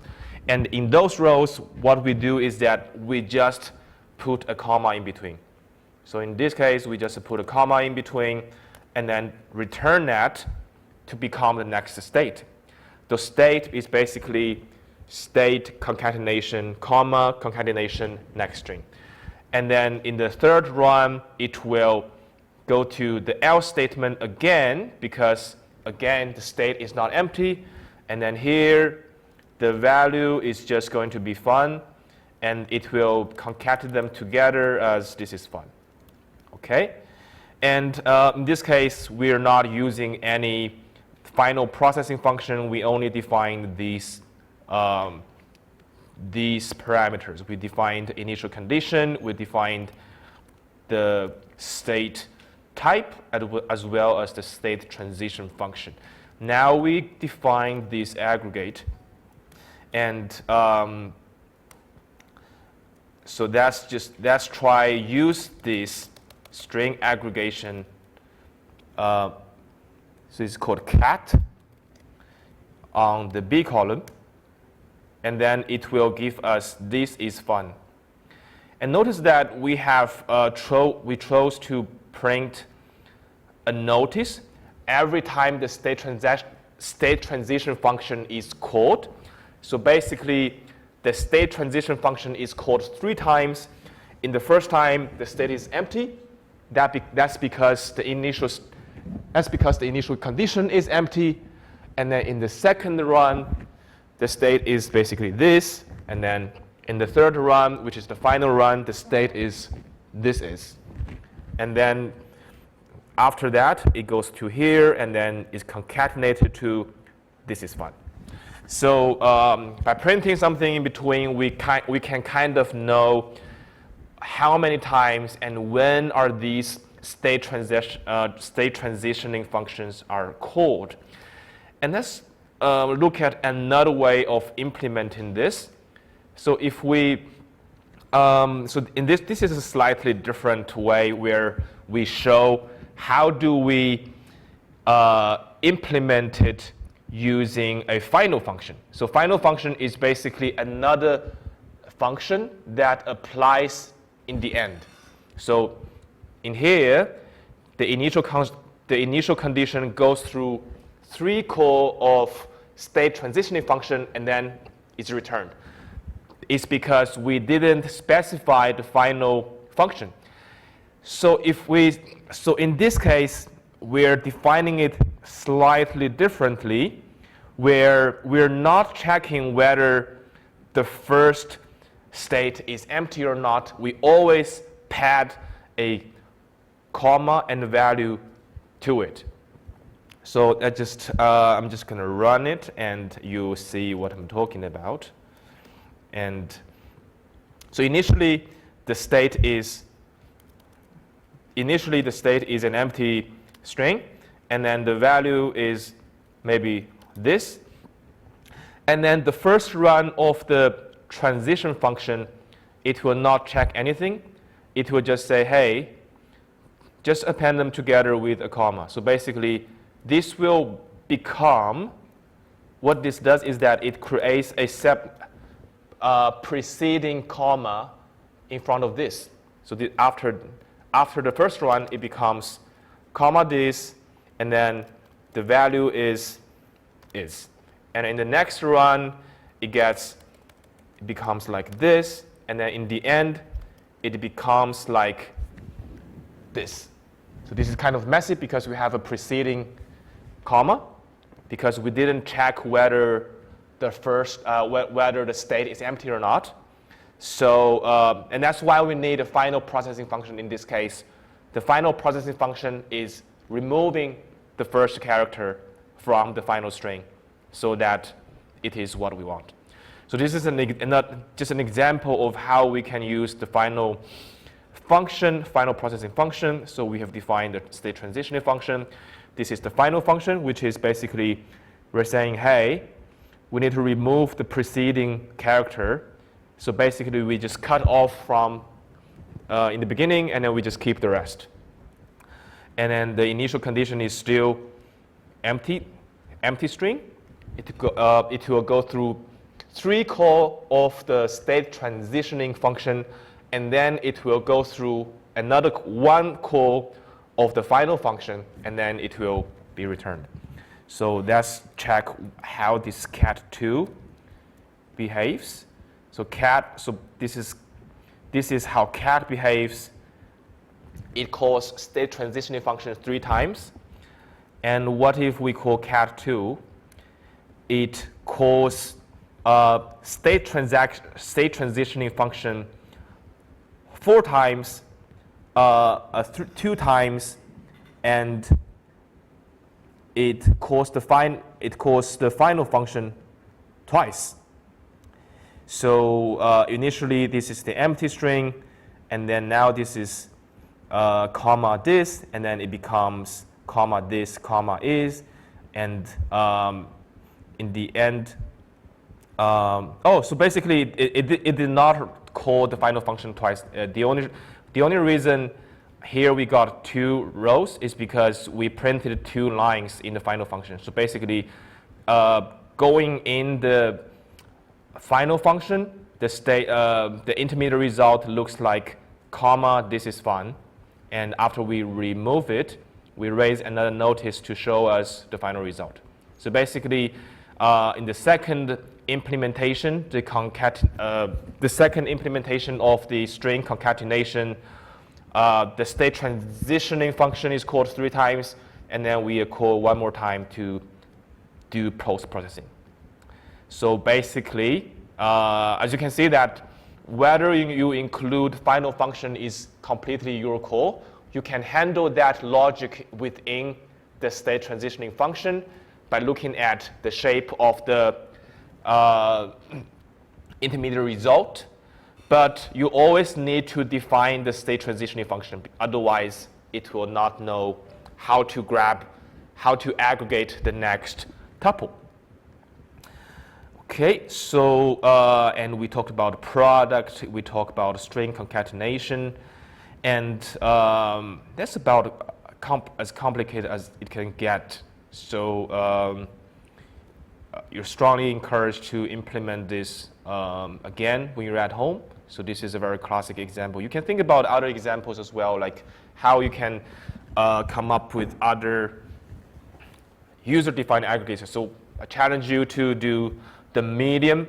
And in those rows, what we do is that we just put a comma in between. So in this case, we just put a comma in between and then return that to become the next state. The state is basically state concatenation, comma, concatenation, next string. And then in the third run, it will go to the else statement again, because again, the state is not empty. And then here, the value is just going to be fun, and it will concatenate them together as this is fun. Okay? And in this case, we are not using any final processing function. We only define these parameters. We defined initial condition. We defined the state type as well as the state transition function. Now we define this aggregate. And so let's try use this string aggregation. So it's called cat on the B column. And then it will give us this is fun. And notice that we have we chose to print a notice every time the state transition function is called. So basically, the state transition function is called 3 times. In the first time, the state is empty. That's because the initial condition is empty. And then in the second run, the state is basically this. And then in the third run, which is the final run, the state is this is. And then after that, it goes to here, and then is concatenated to this is fun. So by printing something in between, we can kind of know how many times and when are these state transitioning functions are called. And let's look at another way of implementing this. So if we, so in this is a slightly different way where we show how do we implement it using a final function. So final function is basically another function that applies in the end. So in here, the initial condition goes through 3 calls of state transitioning function and then it's returned. It's because we didn't specify the final function. So in this case, we're defining it slightly differently, where we're not checking whether the first state is empty or not. We always pad a comma and a value to it. So I'm just going to run it, and you see what I'm talking about. And so initially the state is an empty string, and then the value is maybe this. And then the first run of the transition function, it will not check anything. It will just say, hey, just append them together with a comma. So basically, this will become, what this does is that it creates a preceding comma in front of this. So after the first run, it becomes comma this, and then the value is. And in the next run, it becomes like this, and then in the end, it becomes like this. So this is kind of messy because we have a preceding comma, because we didn't check whether the state is empty or not. So, and that's why we need a final processing function in this case. The final processing function is removing the first character from the final string so that it is what we want. So this is just an example of how we can use the final processing function. So we have defined the state transitioning function. This is the final function, which is basically we're saying, hey, we need to remove the preceding character. So basically, we just cut off from in the beginning, and then we just keep the rest. And then the initial condition is still empty string. It will go through 3 calls of the state transitioning function, and then it will go through another 1 call of the final function, and then it will be returned. So let's check how this cat2 behaves. So this is how cat behaves. It calls state transitioning function 3 times. And what if we call cat2? It calls state transitioning function 4 times, 2 times, and it calls the final function twice. So initially this is the empty string, and then now this is comma this, and then it becomes comma this, comma is, and in the end, so basically it did not call the final function twice. The only reason here we got 2 rows is because we printed 2 lines in the final function. So basically, going in the final function, the intermediate result looks like comma this is fun, and after we remove it, we raise another notice to show us the final result. So basically, in the second implementation, the second implementation of the string concatenation, the state transitioning function is called 3 times, and then we call 1 more time to do post-processing. So basically, as you can see that whether you include final function is completely your call. You can handle that logic within the state transitioning function by looking at the shape of the intermediate result. But you always need to define the state transitioning function. Otherwise, it will not know how to aggregate the next tuple. Okay, so, and we talked about product, we talked about string concatenation, and that's about as complicated as it can get. So you're strongly encouraged to implement this again when you're at home. So this is a very classic example. You can think about other examples as well, like how you can come up with other user-defined aggregators. So I challenge you to do the medium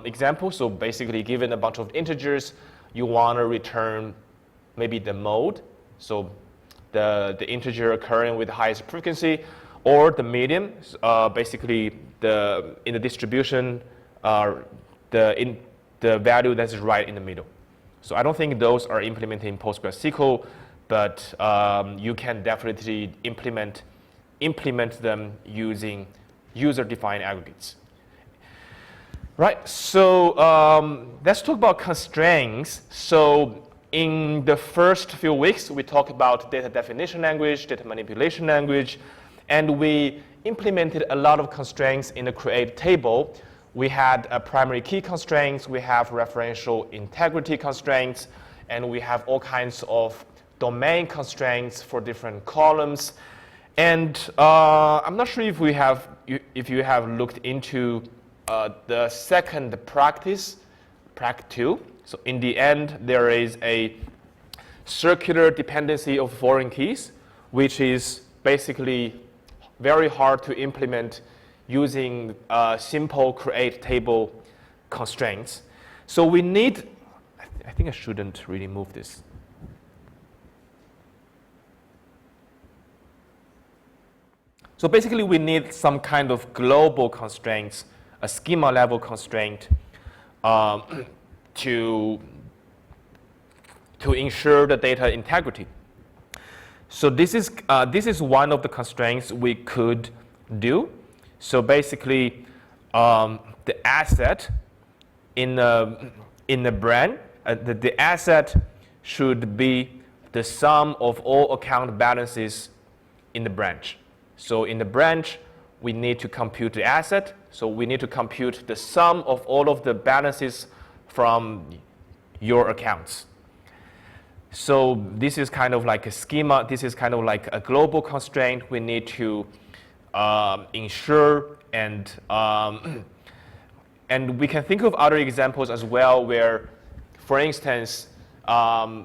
example. So basically, given a bunch of integers, you want to return maybe the mode, so the integer occurring with the highest frequency, or the medium, basically in the distribution, the value that is right in the middle. So I don't think those are implemented in PostgreSQL, but you can definitely implement them using user-defined aggregates. Right, so let's talk about constraints. So in the first few weeks, we talked about data definition language, data manipulation language, and we implemented a lot of constraints in the create table. We had primary key constraints, we have referential integrity constraints, and we have all kinds of domain constraints for different columns. And I'm not sure if you have looked into the second practice, Prac 2. So in the end, there is a circular dependency of foreign keys, which is basically very hard to implement using simple create table constraints. So we need, I think I shouldn't really move this. So basically, we need some kind of global constraints, a schema level constraint to ensure the data integrity. So this is one of the constraints we could do. So basically, the asset in the brand, the asset should be the sum of all account balances in the branch. So in the branch, we need to compute the asset. So we need to compute the sum of all of the balances from your accounts. So this is kind of like a schema. This is kind of like a global constraint we need to ensure. And we can think of other examples as well where, for instance,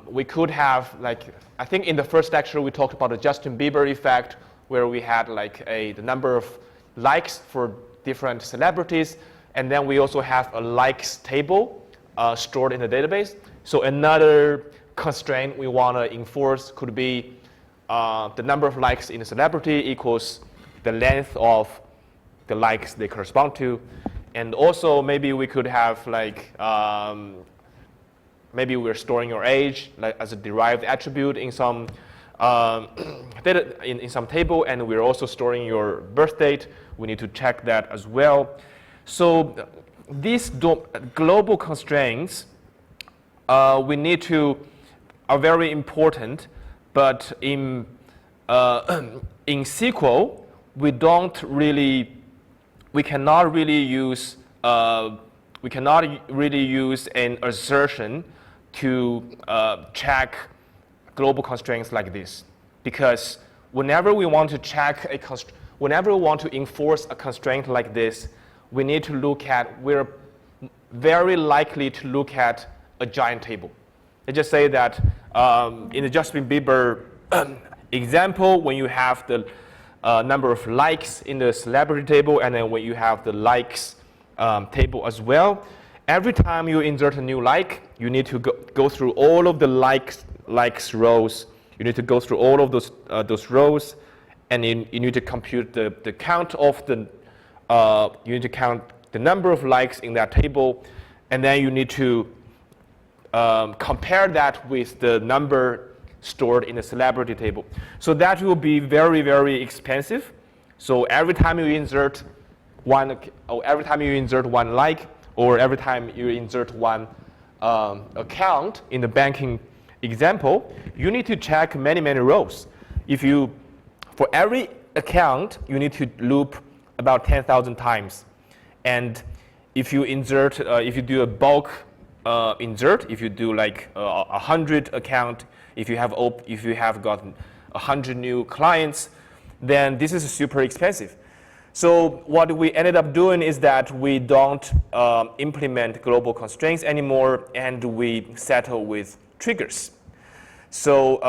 we could have, like, I think in the first lecture we talked about the Justin Bieber effect, where we had like the number of likes for different celebrities, and then we also have a likes table stored in the database. So another constraint we want to enforce could be the number of likes in a celebrity equals the length of the likes they correspond to. And also maybe we could have like, maybe we're storing your age like as a derived attribute in some data in some table, and we're also storing your birth date. We need to check that as well. So these global constraints we need to are very important, but in SQL we cannot really use an assertion to check global constraints like this, because whenever we want to whenever we want to enforce a constraint like this, we're very likely to look at a giant table. Let's just say that in the Justin Bieber example, when you have the number of likes in the celebrity table, and then when you have the likes table as well, every time you insert a new like, you need to go through all of the likes rows. You need to go through all of those rows, and you need to compute the count of you need to count the number of likes in that table, and then you need to compare that with the number stored in the celebrity table. So that will be very, very expensive. So every time you insert one like, or every time you insert one account in the banking Example, you need to check many, many rows. For every account, you need to loop about 10,000 times. And if you insert, if you do a bulk insert, if you do like 100 account, if you have gotten 100 new clients, then this is super expensive. So what we ended up doing is that we don't implement global constraints anymore, and we settle with triggers. So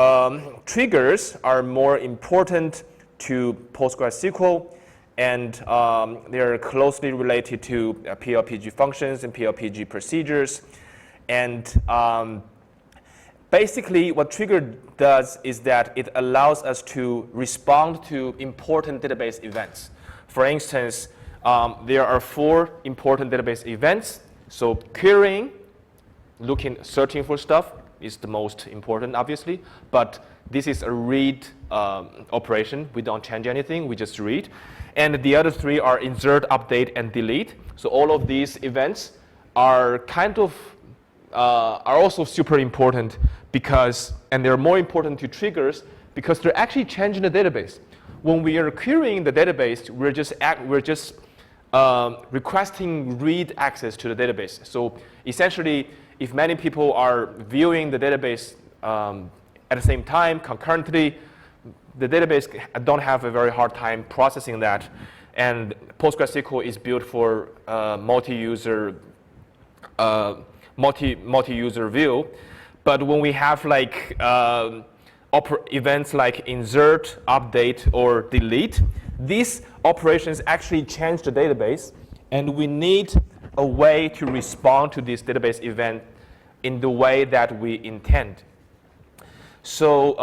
triggers are more important to PostgreSQL, and they're closely related to PLPG functions and PLPG procedures. And basically, what trigger does is that it allows us to respond to important database events. For instance, there are 4 important database events. So querying, searching for stuff is the most important, obviously. But this is a read operation. We don't change anything. We just read. And the other 3 are insert, update, and delete. So all of these events are are also super important and they're more important to triggers because they're actually changing the database. When we are querying the database, we're just requesting read access to the database. So essentially, if many people are viewing the database at the same time, concurrently, the database don't have a very hard time processing that. And PostgreSQL is built for multi-user view. But when we have like events like insert, update, or delete, these operations actually change the database, and we need a way to respond to this database event in the way that we intend. So,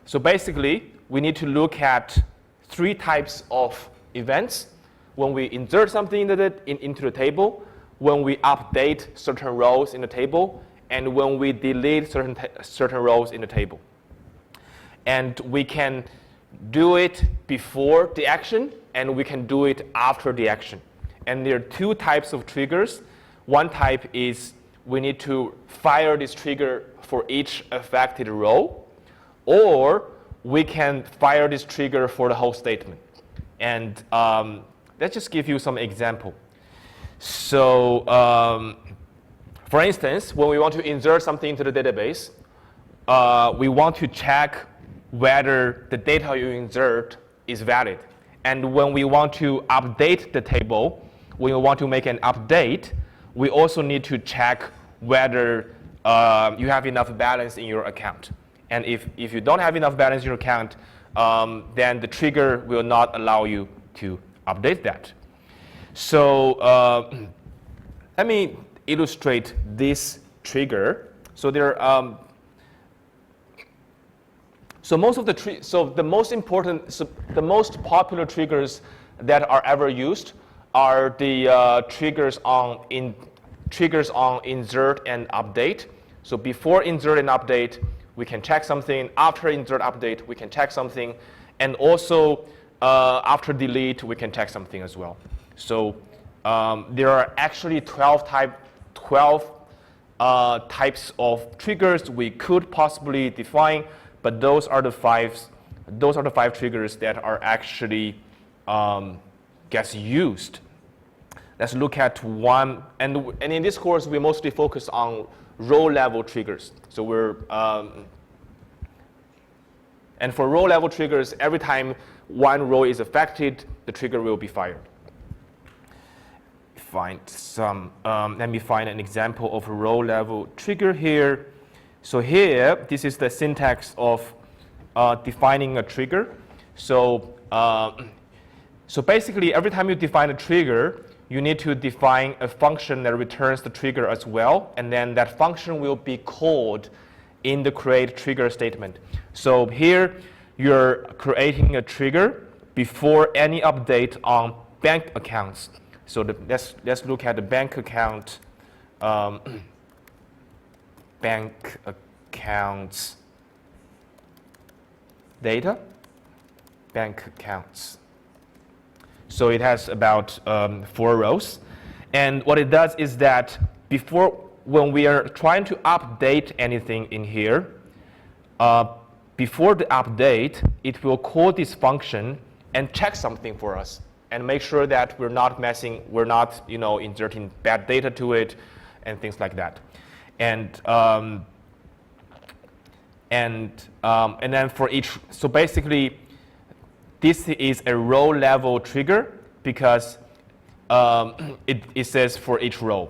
so basically, we need to look at 3 types of events: when we insert something into the table, when we update certain rows in the table, and when we delete certain rows in the table. And we can do it before the action, and we can do it after the action. And there are 2 types of triggers. One type is we need to fire this trigger for each affected row, or we can fire this trigger for the whole statement. And let's just give you some example. So for instance, when we want to insert something into the database, we want to check whether the data you insert is valid. And when we want to update the table, when we want to make an update, we also need to check whether you have enough balance in your account. And if you don't have enough balance in your account, then the trigger will not allow you to update that. So let me illustrate this trigger. So there are the most popular triggers that are ever used are the triggers on insert and update. So before insert and update, we can check something. After insert update, we can check something, and also after delete, we can check something as well. So there are actually 12 types of triggers we could possibly define, but those are the 5 triggers that are actually gets used. Let's look at one, and in this course we mostly focus on row level triggers. So and for row level triggers, every time one row is affected, the trigger will be fired. Let me find an example of a row level trigger here. So here, this is the syntax of defining a trigger. So, so basically, every time you define a trigger, you need to define a function that returns the trigger as well, and then that function will be called in the create trigger statement. So here, you're creating a trigger before any update on bank accounts. So let's look at the bank account, bank accounts data, bank accounts. So it has about 4 rows, and what it does is that before when we are trying to update anything in here, before the update, it will call this function and check something for us and make sure that we're not inserting bad data to it and things like that. And then for each, so basically, this is a row level trigger because it says for each row.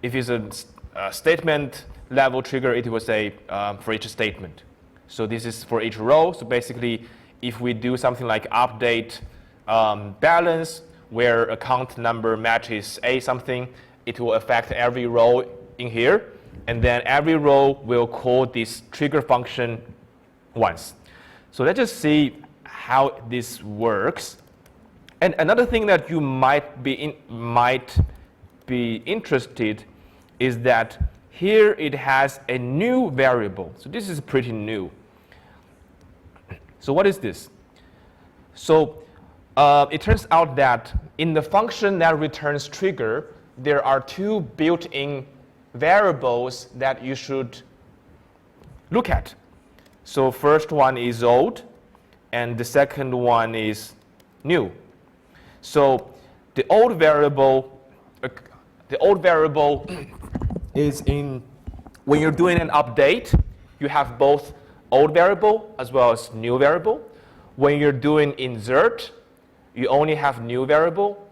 If it's a statement level trigger, it will say for each statement. So this is for each row. So basically, if we do something like update balance, where account number matches A something, it will affect every row in here. And then every row will call this trigger function once. So let's just see how this works. And another thing that you might be interested is that here it has a new variable. So this is pretty new. So what is this? So it turns out that in the function that returns trigger, there are two built-in variables that you should look at. So first one is old, and the second one is new. So the old variable is in, when you're doing an update, you have both old variable as well as new variable. When you're doing insert, you only have new variable.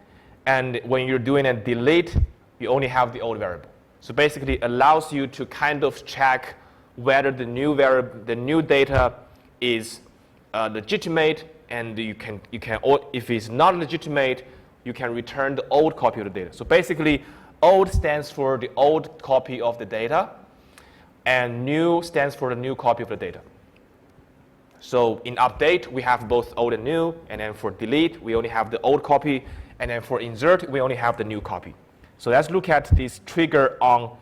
And when you're doing a delete, you only have the old variable. So basically it allows you to kind of check whether the new data is legitimate, and you can, if it's not legitimate, you can return the old copy of the data. So basically, old stands for the old copy of the data, and new stands for the new copy of the data. So in update, we have both old and new, and then for delete, we only have the old copy, and then for insert, we only have the new copy. So let's look at this trigger on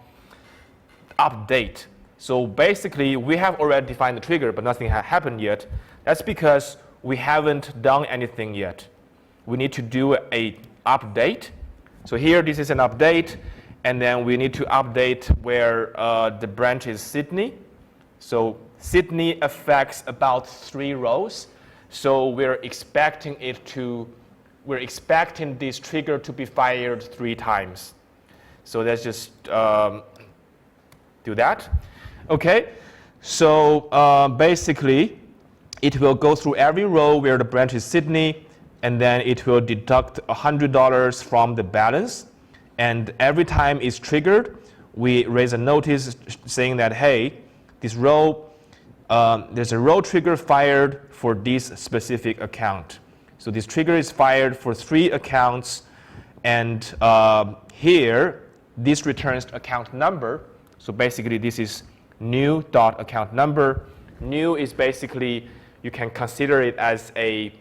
update. So basically, we have already defined the trigger, but nothing has happened yet. That's because we haven't done anything yet. We need to do an update. So here, this is an update, and then we need to update where the branch is Sydney. So Sydney affects about 3 rows. So we're expecting this trigger to be fired 3 times. So let's just do that. Okay, so basically, it will go through every row where the branch is Sydney, and then it will deduct $100 from the balance. And every time it's triggered, we raise a notice saying that, hey, this row, there's a row trigger fired for this specific account. So this trigger is fired for 3 accounts, and here, this returns account number. So basically, this is new.account number. New is basically, you can consider it as a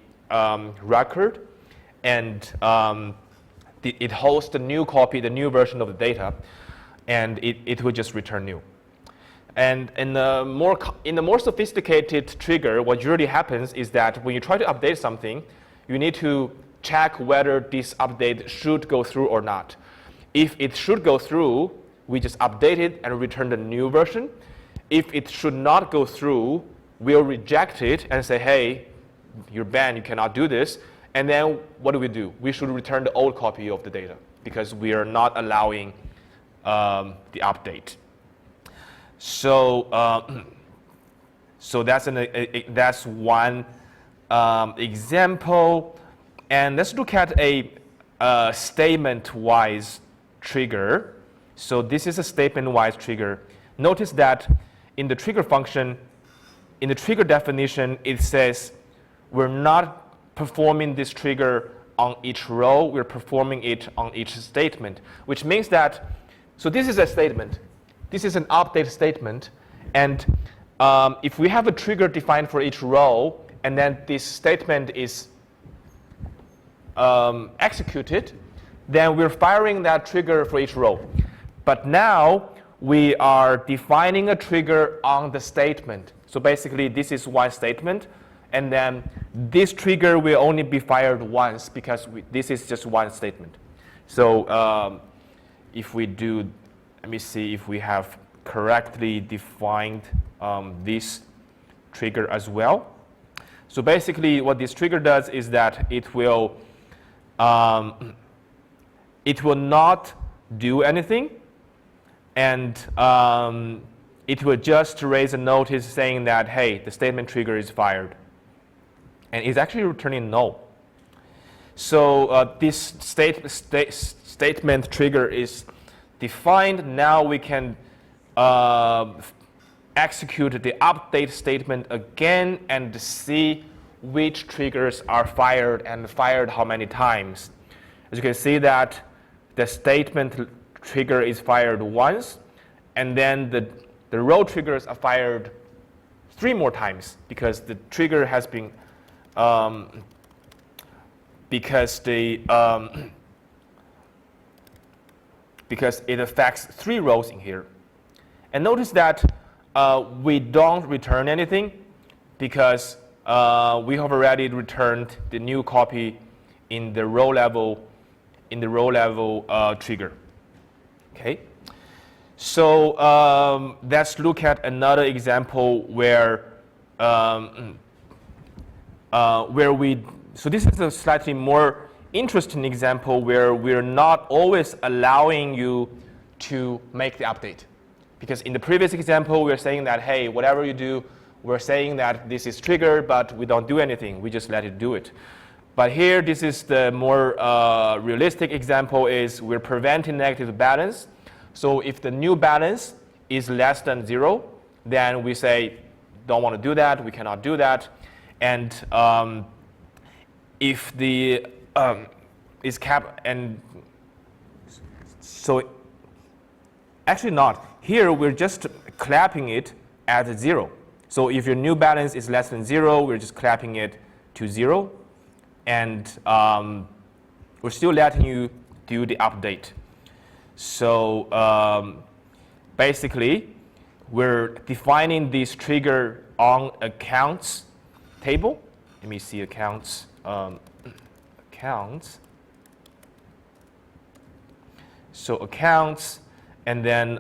record, and it holds the new copy, the new version of the data, and it will just return new. And in the more sophisticated trigger, what usually happens is that when you try to update something, you need to check whether this update should go through or not. If it should go through, we just update it and return the new version. If it should not go through, we'll reject it and say, hey, you're banned, you cannot do this. And then what do? We should return the old copy of the data because we are not allowing the update. So, so that's one example. And let's look at a statement-wise trigger. So this is a statement-wise trigger. Notice that in the trigger function, in the trigger definition, it says we're not performing this trigger on each row, we're performing it on each statement, which means that, so this is a statement. This is an update statement, and if we have a trigger defined for each row, and then this statement is executed, then we're firing that trigger for each row. But now we are defining a trigger on the statement. So basically, this is one statement, and then this trigger will only be fired once because this is just one statement. So if we do let me see if we have correctly defined this trigger as well. So basically what this trigger does is that it will not do anything, and it will just raise a notice saying that, hey, the statement trigger is fired. And it's actually returning null. So this statement trigger is defined. Now we can execute the update statement again and see which triggers are fired and fired how many times. As you can see that the statement trigger is fired once, and then the row triggers are fired 3 more times because the trigger has been because it affects 3 rows in here. And notice that we don't return anything because we have already returned the new copy in the row level trigger. Okay. So let's look at another example where so this is a slightly more interesting example where we're not always allowing you to make the update. Because in the previous example, we're saying that, hey, whatever you do, we're saying that this is triggered, but we don't do anything. We just let it do it. But here, this is the more realistic example is we're preventing negative balance. So if the new balance is less than 0, then we say, don't want to do that, we cannot do that. And if the is capped, and so actually not. Here we're just clapping it at 0. So if your new balance is less than 0, we're just clapping it to 0. And we're still letting you do the update. So basically, we're defining this trigger on accounts table. Let me see accounts. Accounts. So accounts, and then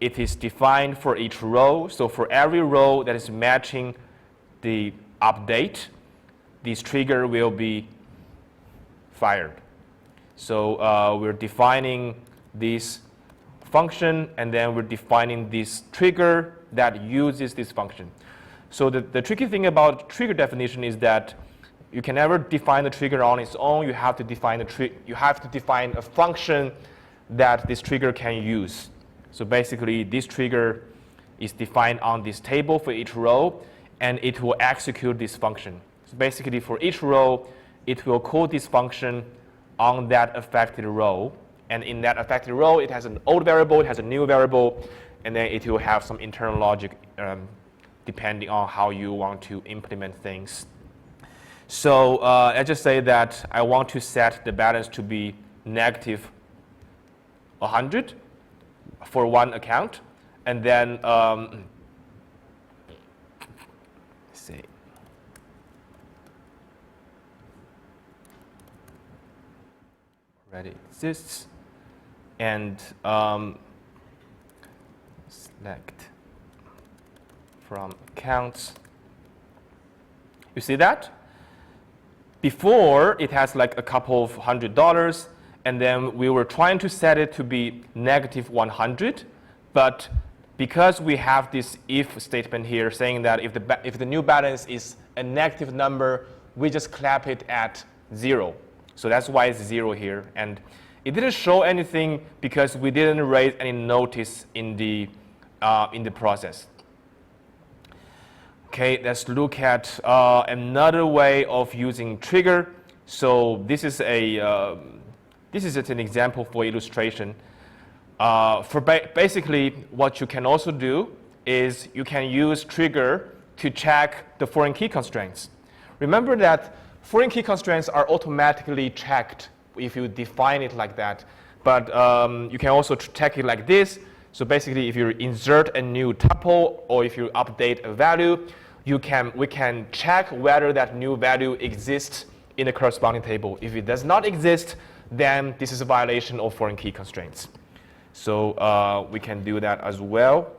it is defined for each row. So for every row that is matching the update, this trigger will be fired. So we're defining this function, and then we're defining this trigger that uses this function. So the tricky thing about trigger definition is that you can never define the trigger on its own. You have to define a function that this trigger can use. So basically, this trigger is defined on this table for each row, and it will execute this function. So basically, for each row, it will call this function on that affected row. And in that affected row, it has an old variable, it has a new variable, and then it will have some internal logic depending on how you want to implement things. So let's just say that I want to set the balance to be negative 100 for one account, and then let's see. Already exists, and select from accounts. You see that? Before, it has like a couple of $100, and then we were trying to set it to be negative 100, but because we have this if statement here saying that if the new balance is a negative number, we just clap it at 0. So that's why it's 0 here. And it didn't show anything because we didn't raise any notice in the process. Okay, let's look at another way of using trigger. So this is just an example for illustration. Basically, what you can also do is you can use trigger to check the foreign key constraints. Remember that foreign key constraints are automatically checked if you define it like that. But you can also check it like this. So basically, if you insert a new tuple or if you update a value, we can check whether that new value exists in the corresponding table. If it does not exist, then this is a violation of foreign key constraints. So we can do that as well.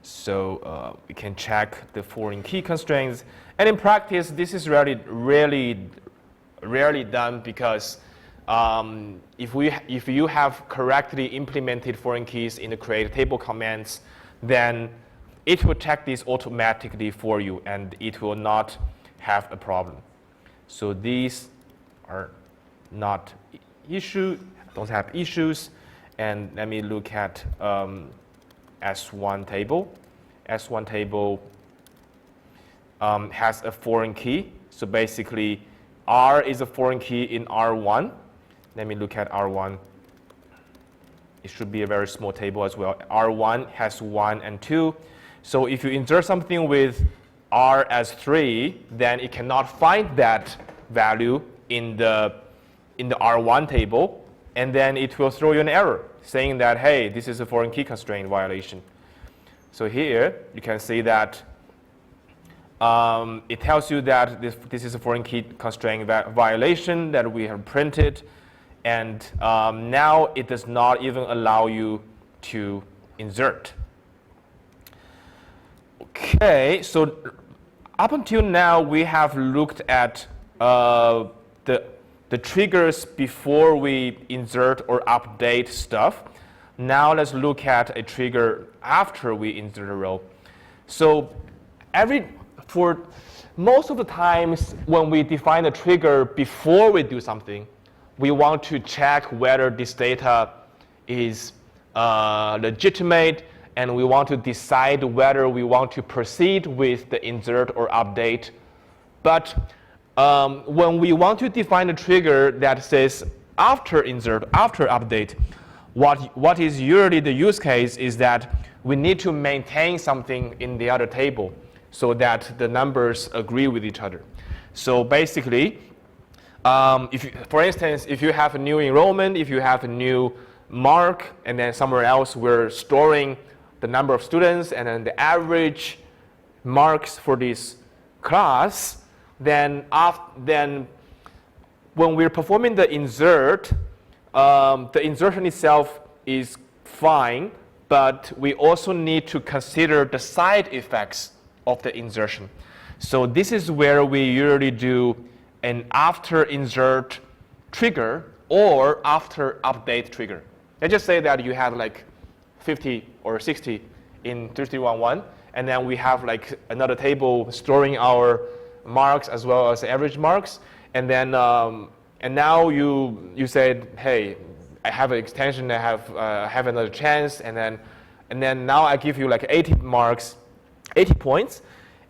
So we can check the foreign key constraints. And in practice, this is rarely done because if you have correctly implemented foreign keys in the create table commands, then it will check this automatically for you, and it will not have a problem. So these are not don't have issues. And let me look at S1 table. S1 table has a foreign key. So basically, R is a foreign key in R1. Let me look at R1. It should be a very small table as well. R1 has 1 and 2. So if you insert something with R as 3, then it cannot find that value in the R1 table, and then it will throw you an error saying that, hey, this is a foreign key constraint violation. So here you can see that it tells you that this is a foreign key constraint violation that we have printed, and now it does not even allow you to insert. Okay, so up until now we have looked at the triggers before we insert or update stuff. Now let's look at a trigger after we insert a row. So for most of the times when we define a trigger before we do something, we want to check whether this data is legitimate, and we want to decide whether we want to proceed with the insert or update. But when we want to define a trigger that says after insert, after update, what is usually the use case is that we need to maintain something in the other table so that the numbers agree with each other. So basically, for instance, if you have a new enrollment, if you have a new mark, and then somewhere else we're storing the number of students and then the average marks for this class, then when we're performing the insert, the insertion itself is fine, but we also need to consider the side effects of the insertion. So this is where we usually do an after insert trigger or after update trigger. Let's just say that you have like 50 or 60 in 3311, and then we have like another table storing our marks as well as average marks, and then and now you said, hey, I have an extension, I have another chance, and then now I give you like 80 marks, 80 points,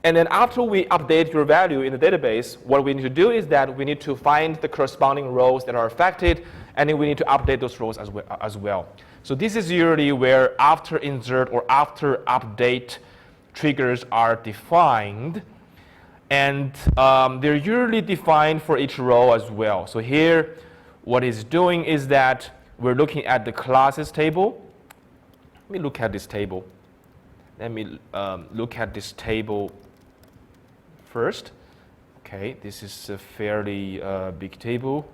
and then after we update your value in the database, what we need to do is that we need to find the corresponding rows that are affected, and then we need to update those rows as well. So this is usually where after insert or after update triggers are defined, and they're usually defined for each row as well. So here, what it's doing is that we're looking at the classes table. Let me look at this table. Let me look at this table first. Okay, this is a fairly big table.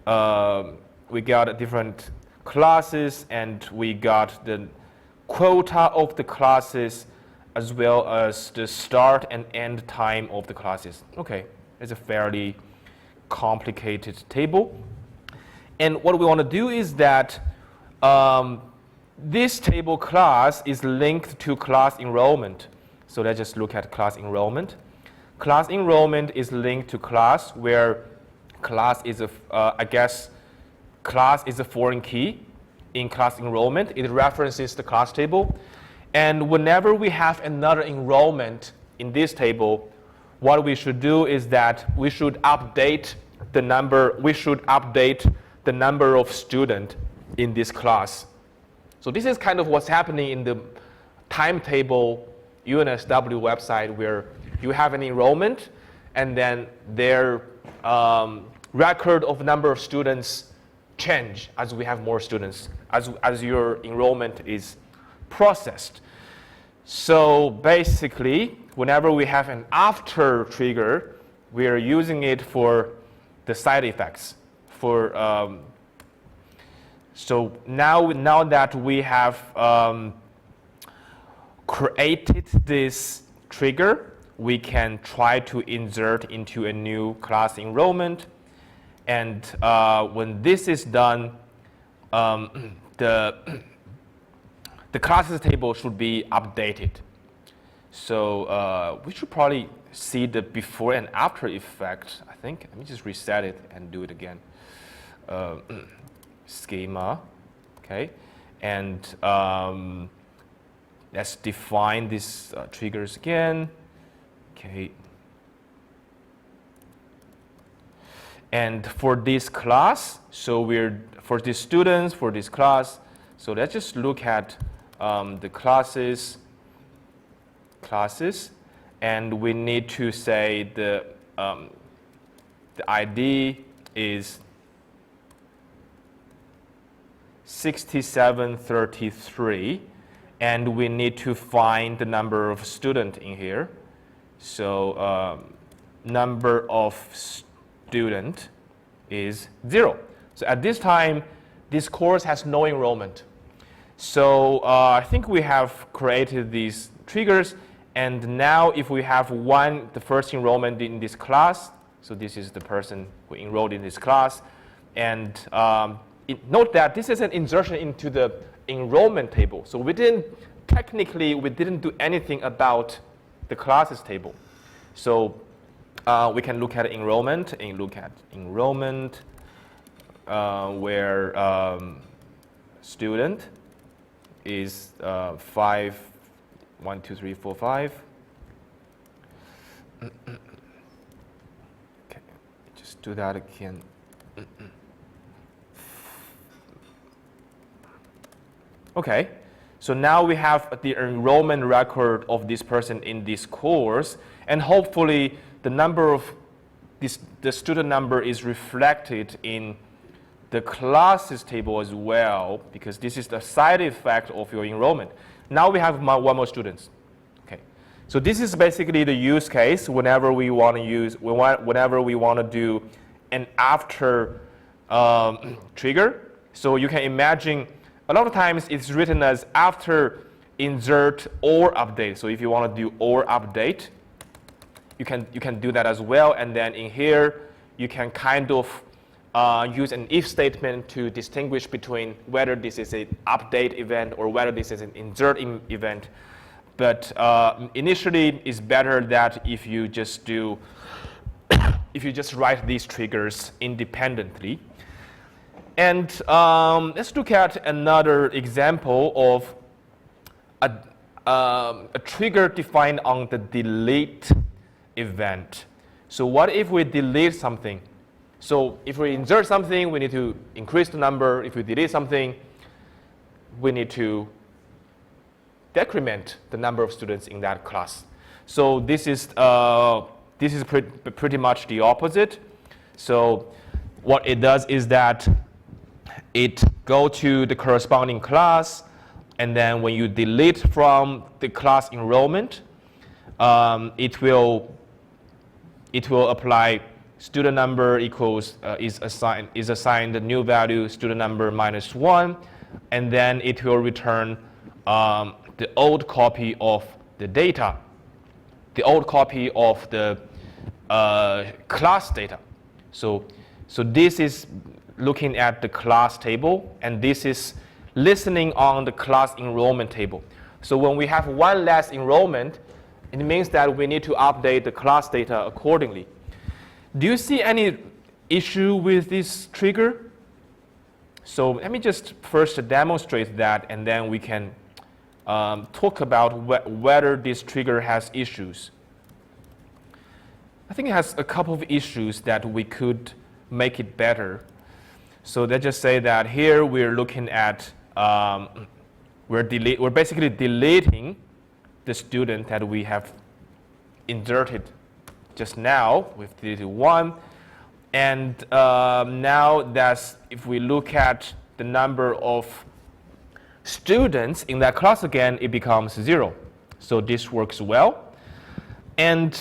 We got different classes, and we got the quota of the classes as well as the start and end time of the classes. Okay, it's a fairly complicated table. And what we want to do is that this table class is linked to class enrollment. So let's just look at class enrollment. Class enrollment is linked to class, where class is class is a foreign key in class enrollment. It references the class table. And whenever we have another enrollment in this table, what we should do is that we should update the number. We should update the number of students in this class. So this is kind of what's happening in the timetable UNSW website, where you have an enrollment, and then their record of number of students change as we have more students, as your enrollment is processed. So basically, whenever we have an after trigger, we are using it for the side effects. So now that we have created this trigger, we can try to insert into a new class enrollment. And when this is done, the classes table should be updated. So we should probably see the before and after effect, I think. Let me just reset it and do it again. Schema, okay. And let's define these triggers again. Okay. And for this class, so for these students, for this class, so let's just look at the classes, and we need to say the ID is 6733, and we need to find the number of students in here. So number of student is 0. So at this time, this course has no enrollment. So I think we have created these triggers, and now if we have the first enrollment in this class, so this is the person who enrolled in this class, and note that this is an insertion into the enrollment table. So technically we didn't do anything about the classes table. So we can look at enrollment and look at enrollment where student is 5, 1, 2, 3, 4, 5. Okay, just do that again. Okay, so now we have the enrollment record of this person in this course, and hopefully the number of the student number is reflected in the classes table as well, because this is the side effect of your enrollment. Now we have one more students. Okay, so this is basically the use case whenever we want to do an after trigger. So you can imagine a lot of times it's written as after insert or update. So if you want to do or update, you can do that as well. And then in here, you can kind of use an if statement to distinguish between whether this is an update event or whether this is an insert event. But initially, it's better that if you just write these triggers independently. And let's look at another example of a trigger defined on the delete event. So what if we delete something? So if we insert something, we need to increase the number. If we delete something, we need to decrement the number of students in that class. So this is pretty much the opposite. So what it does is that it go to the corresponding class, and then when you delete from the class enrollment, it will apply student number equals is assigned the new value student number -1, and then it will return the old copy of the data, the old copy of the class data. So this is looking at the class table, and this is listening on the class enrollment table. So when we have one less enrollment, it means that we need to update the class data accordingly. Do you see any issue with this trigger? So let me just first demonstrate that, and then we can talk about whether this trigger has issues. I think it has a couple of issues that we could make it better. So let's just say that here we're looking at, we're basically deleting the student that we have inserted just now with deleted 1. And now if we look at the number of students in that class again, it becomes 0. So this works well. And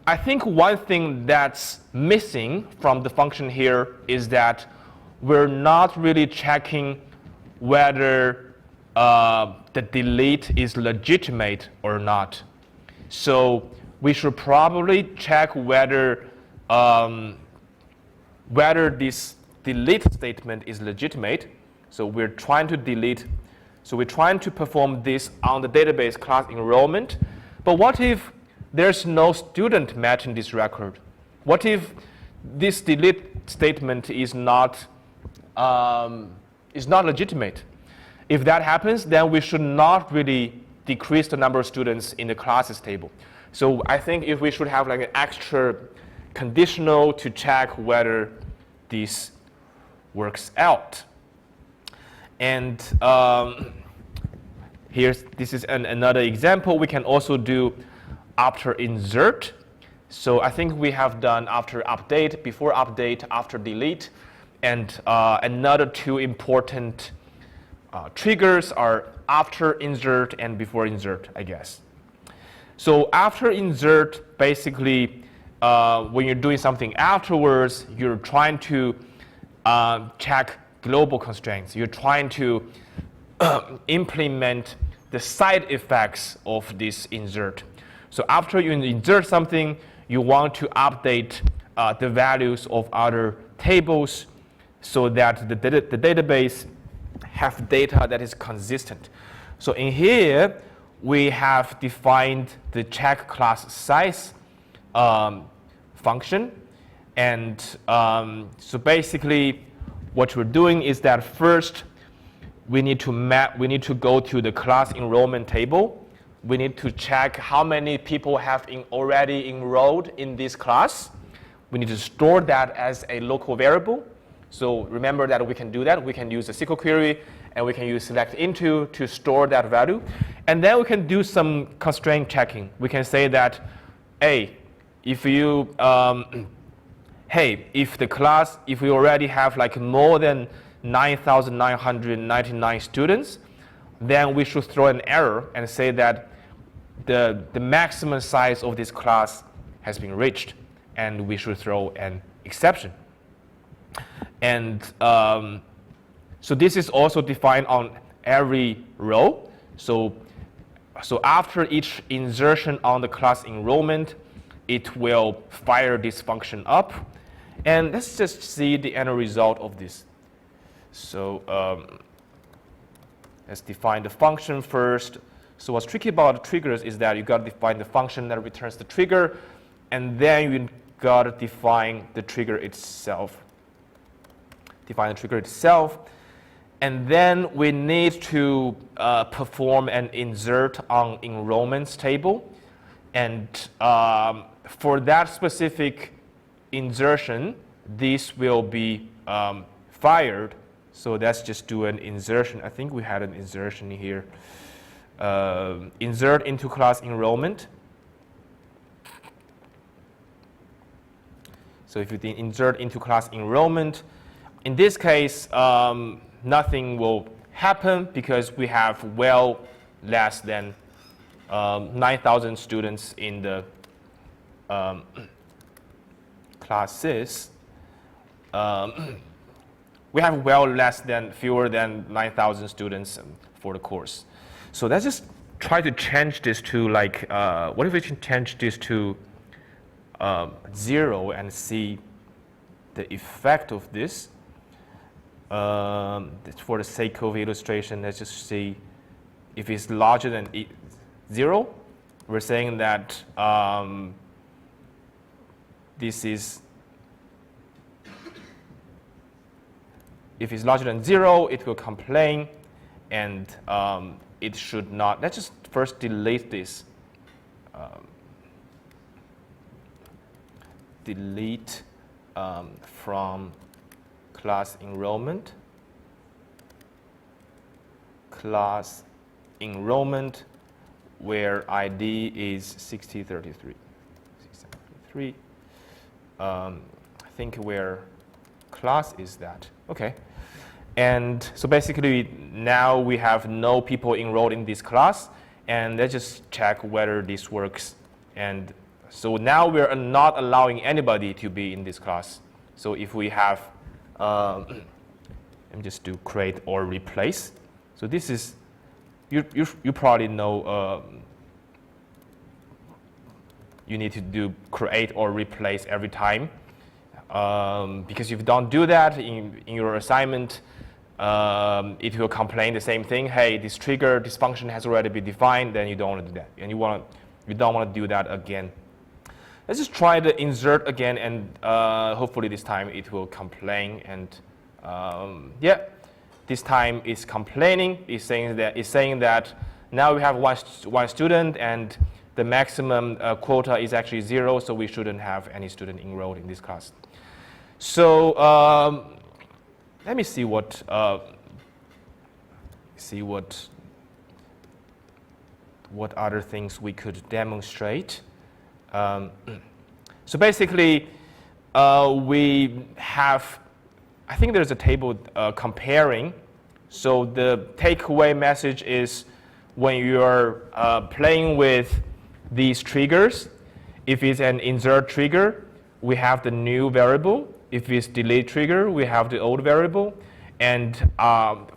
I think one thing that's missing from the function here is that we're not really checking whether the delete is legitimate or not. So we should probably check whether this delete statement is legitimate. So we're trying to delete. So we're trying to perform this on the database class enrollment. But what if there's no student matching this record? What if this delete statement is not legitimate? If that happens, then we should not really decrease the number of students in the classes table. So I think if we should have like an extra conditional to check whether this works out. And this is another example. We can also do after insert. So I think we have done after update, before update, after delete. And another two important triggers are after insert and before insert, I guess. So after insert, basically, when you're doing something afterwards, you're trying to check global constraints. You're trying to implement the side effects of this insert. So after you insert something, you want to update the values of other tables so that the database have data that is consistent. So in here, we have defined the check class size function. And so basically, what we're doing is that first, we need to go to the class enrollment table. We need to check how many people have already enrolled in this class. We need to store that as a local variable. So remember that we can do that. We can use a SQL query, and we can use select into to store that value. And then we can do some constraint checking. We can say that, hey, if you, if we already have like more than 9,999 students, then we should throw an error and say that the maximum size of this class has been reached, and we should throw an exception. And so this is also defined on every row. So after each insertion on the class enrollment, it will fire this function up. And let's just see the end result of this. So let's define the function first. So what's tricky about triggers is that you got to define the function that returns the trigger, and then you got to define the trigger itself. Define the trigger itself, and then we need to perform an insert on enrollments table. And for that specific insertion, this will be fired. So let's just do an insertion. I think we had an insertion here. Insert into class enrollment. So if you insert into class enrollment, in this case, nothing will happen because we have well less than 9,000 students in the classes. We have well less than, fewer than 9,000 students for the course. So let's just try to change this to like, what if we can change this to 0 and see the effect of this? For the sake of illustration, let's just see if it's larger than 0. We're saying that this is, if it's larger than 0, it will complain, and it should not. Let's just first delete this. Delete from class enrollment. Class enrollment, where ID is 6033. 6033. I think where class is that. Okay. And so basically, now we have no people enrolled in this class, and let's just check whether this works. And so now we're not allowing anybody to be in this class. So if we have Let me just do create or replace. So this is, you probably know you need to do create or replace every time. Because if you don't do that in your assignment, it will complain the same thing. Hey, this trigger, this function has already been defined. Then you don't want to do that, and you don't want to do that again. Let's just try the insert again, and hopefully this time it will complain. And yeah, this time it's complaining. It's saying that now we have one student, and the maximum quota is actually 0, so we shouldn't have any student enrolled in this class. So let me see what other things we could demonstrate. So basically, we have, I think there's a table comparing. So the takeaway message is when you're playing with these triggers, if it's an insert trigger, we have the new variable. If it's delete trigger, we have the old variable. And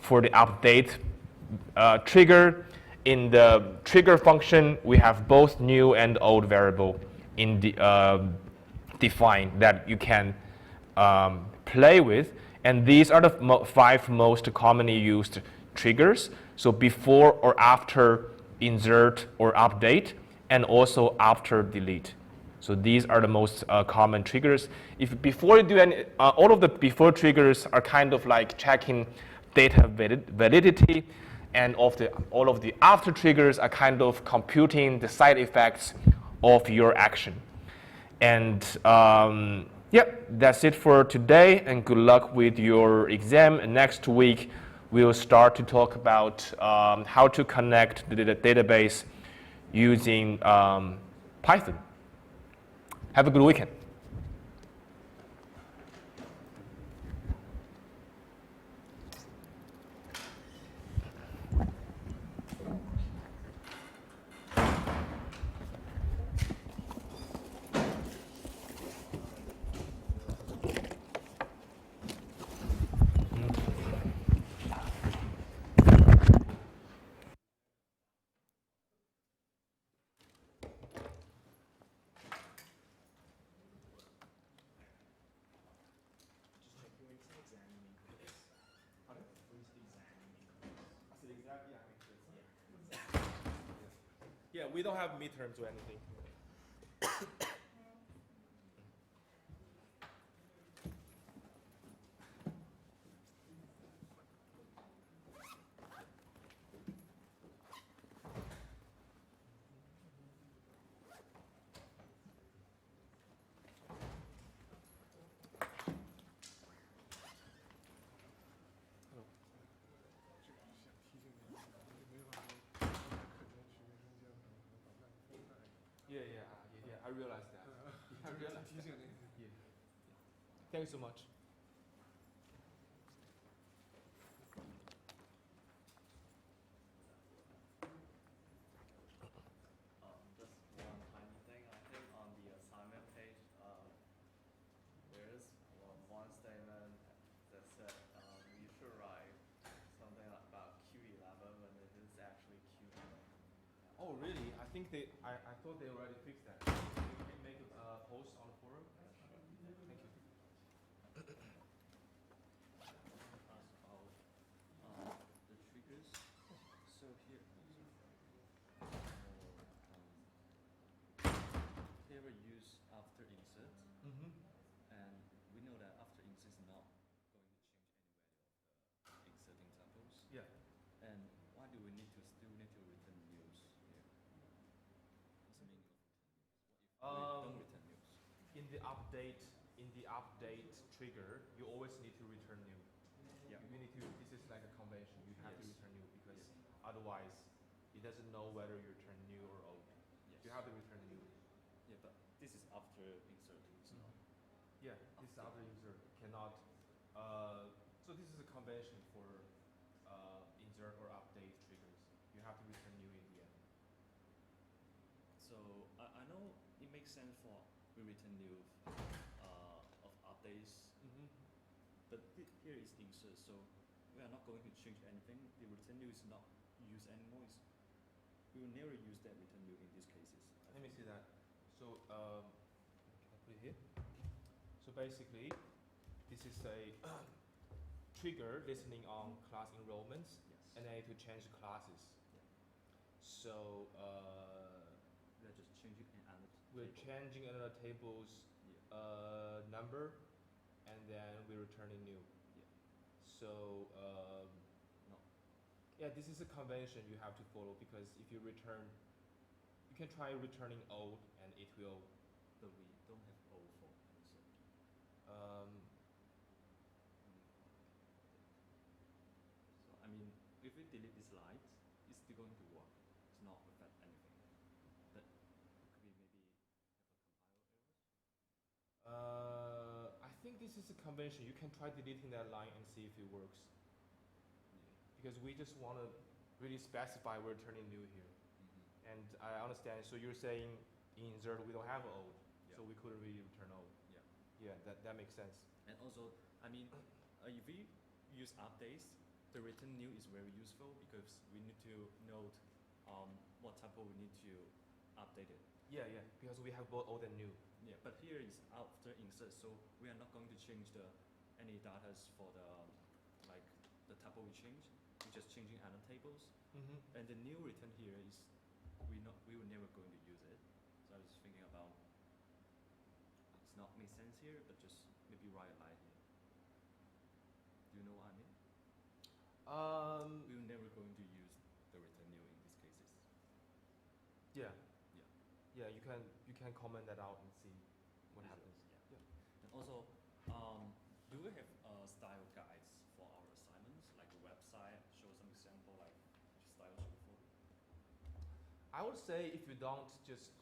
for the update trigger, in the trigger function, we have both new and old variable in the defined that you can play with. And these are the 5 most commonly used triggers. So before or after insert or update, and also after delete. So these are the most common triggers. If before you do any, all of the before triggers are kind of like checking data validity, and all of the after triggers are kind of computing the side effects of your action. And yeah, that's it for today, and good luck with your exam. And next week, we'll start to talk about how to connect the database using Python. Have a good weekend. Yeah, we don't have midterms or anything. Yeah, I realized that. I realized that. Yeah. Thanks so much. Just one tiny thing. I think on the assignment page, there is one statement that said you should write something about Q11 when it is actually Q11. Oh, really? I think I thought they already fixed that. You can make a post on the forum? Thank you. The triggers. So here, they were used after insert, and we know that after insert is not going to change any value of the inserting samples. Yeah. And why do we still need to return news here? What's the meaning of return news? What if we don't return news? In the update trigger, you always need to return new. Yeah. You need to. This is like a convention. You have to return new because otherwise, it doesn't know whether you return new or old. Yes. You have to return new. Yeah, but this is after insert, it's not. Yeah, this is after user cannot. So this is a convention for insert or update triggers. You have to return new in the end. So I know it makes sense for we return new of updates, but here is insert, so we are not going to change anything. The return new is not used anymore. We will never use that return new in these cases. Let me see that. So can I put it here? So basically, this is a trigger listening on class enrollments, Yes. and I need to change classes. Yeah. So We are just changing another we're table. changing another table's Yeah. number, and then we're returning new. Yeah. So No. yeah, this is a convention you have to follow, because if you return, you can try returning old and it will. But we don't have O for insert. So I mean, if we delete this line, it's still going to work. It's not affect anything. But could we maybe have a compile errors? I think this is a convention. You can try deleting that line and see if it works. Because we just want to really specify we're turning new here. And I understand. So you're saying in insert we don't have old, Yeah. so we couldn't really return old. Yeah. Yeah, that makes sense. And also, I mean, if we use updates, the return new is very useful because we need to note what typo we need to update it. Yeah, because we have both old and new. Yeah, but here is after insert, so we are not going to change any data for the typo we change. We're just changing other tables, Mm-hmm. and the new return here is we were never going to use it. So I was thinking about it's not make sense here, but just maybe write a line here. Do you know what I mean? We were never going to use the return new in these cases. Yeah. Yeah. Yeah, you can comment that out and see what Is it? happens. Yeah. And also, do we have style guides for our assignments, like a website, show some example, like which style should we follow? I would say if you don't just,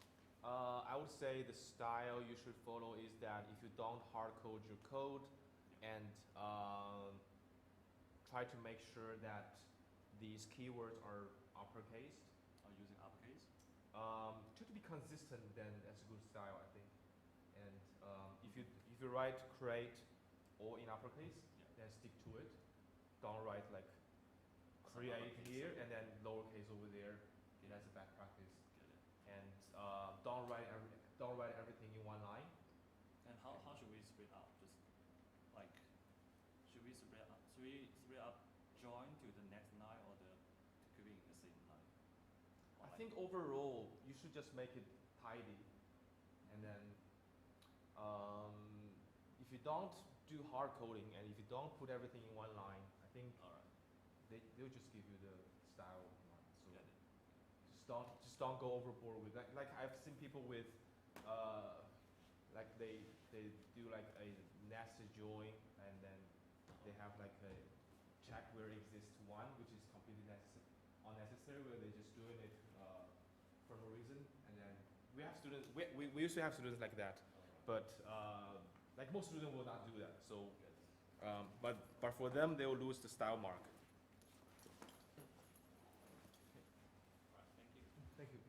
I would say the style you should follow is that if you don't hard code your code and try to make sure that these keywords are uppercase. Are using uppercase? Try to be consistent, then that's a good style, I think. And if you write create all in uppercase, Yeah. then stick to it. Don't write like create lowercase. here and then lowercase over there. That's a bad practice. Get it. And don't write everything in one line. And how should we split up? Just like, should we split up? Should we split up join to the next line or could be in the same line? Or I like- think overall you should just make it tidy, and then if you don't do hard coding and if you don't put everything in one line, I think All right. they'll just give you the style one. So Get it. just don't go overboard with that. Like I've seen people with like they do like a nested join and then they have like a check where exists one, which is completely unnecessary, where they're just doing it for no reason. And then we have students, we used to have students like that, but like most students will not do that. So, but for them, they will lose the style mark. All right. Thank you. Thank you.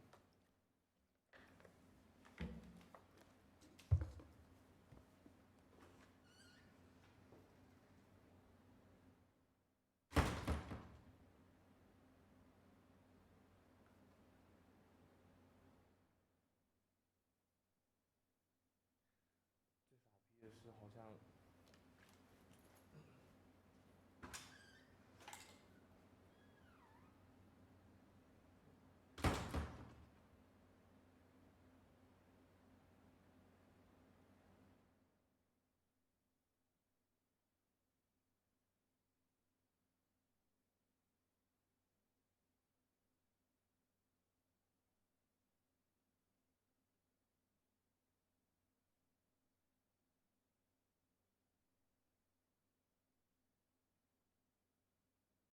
最傻逼的是好像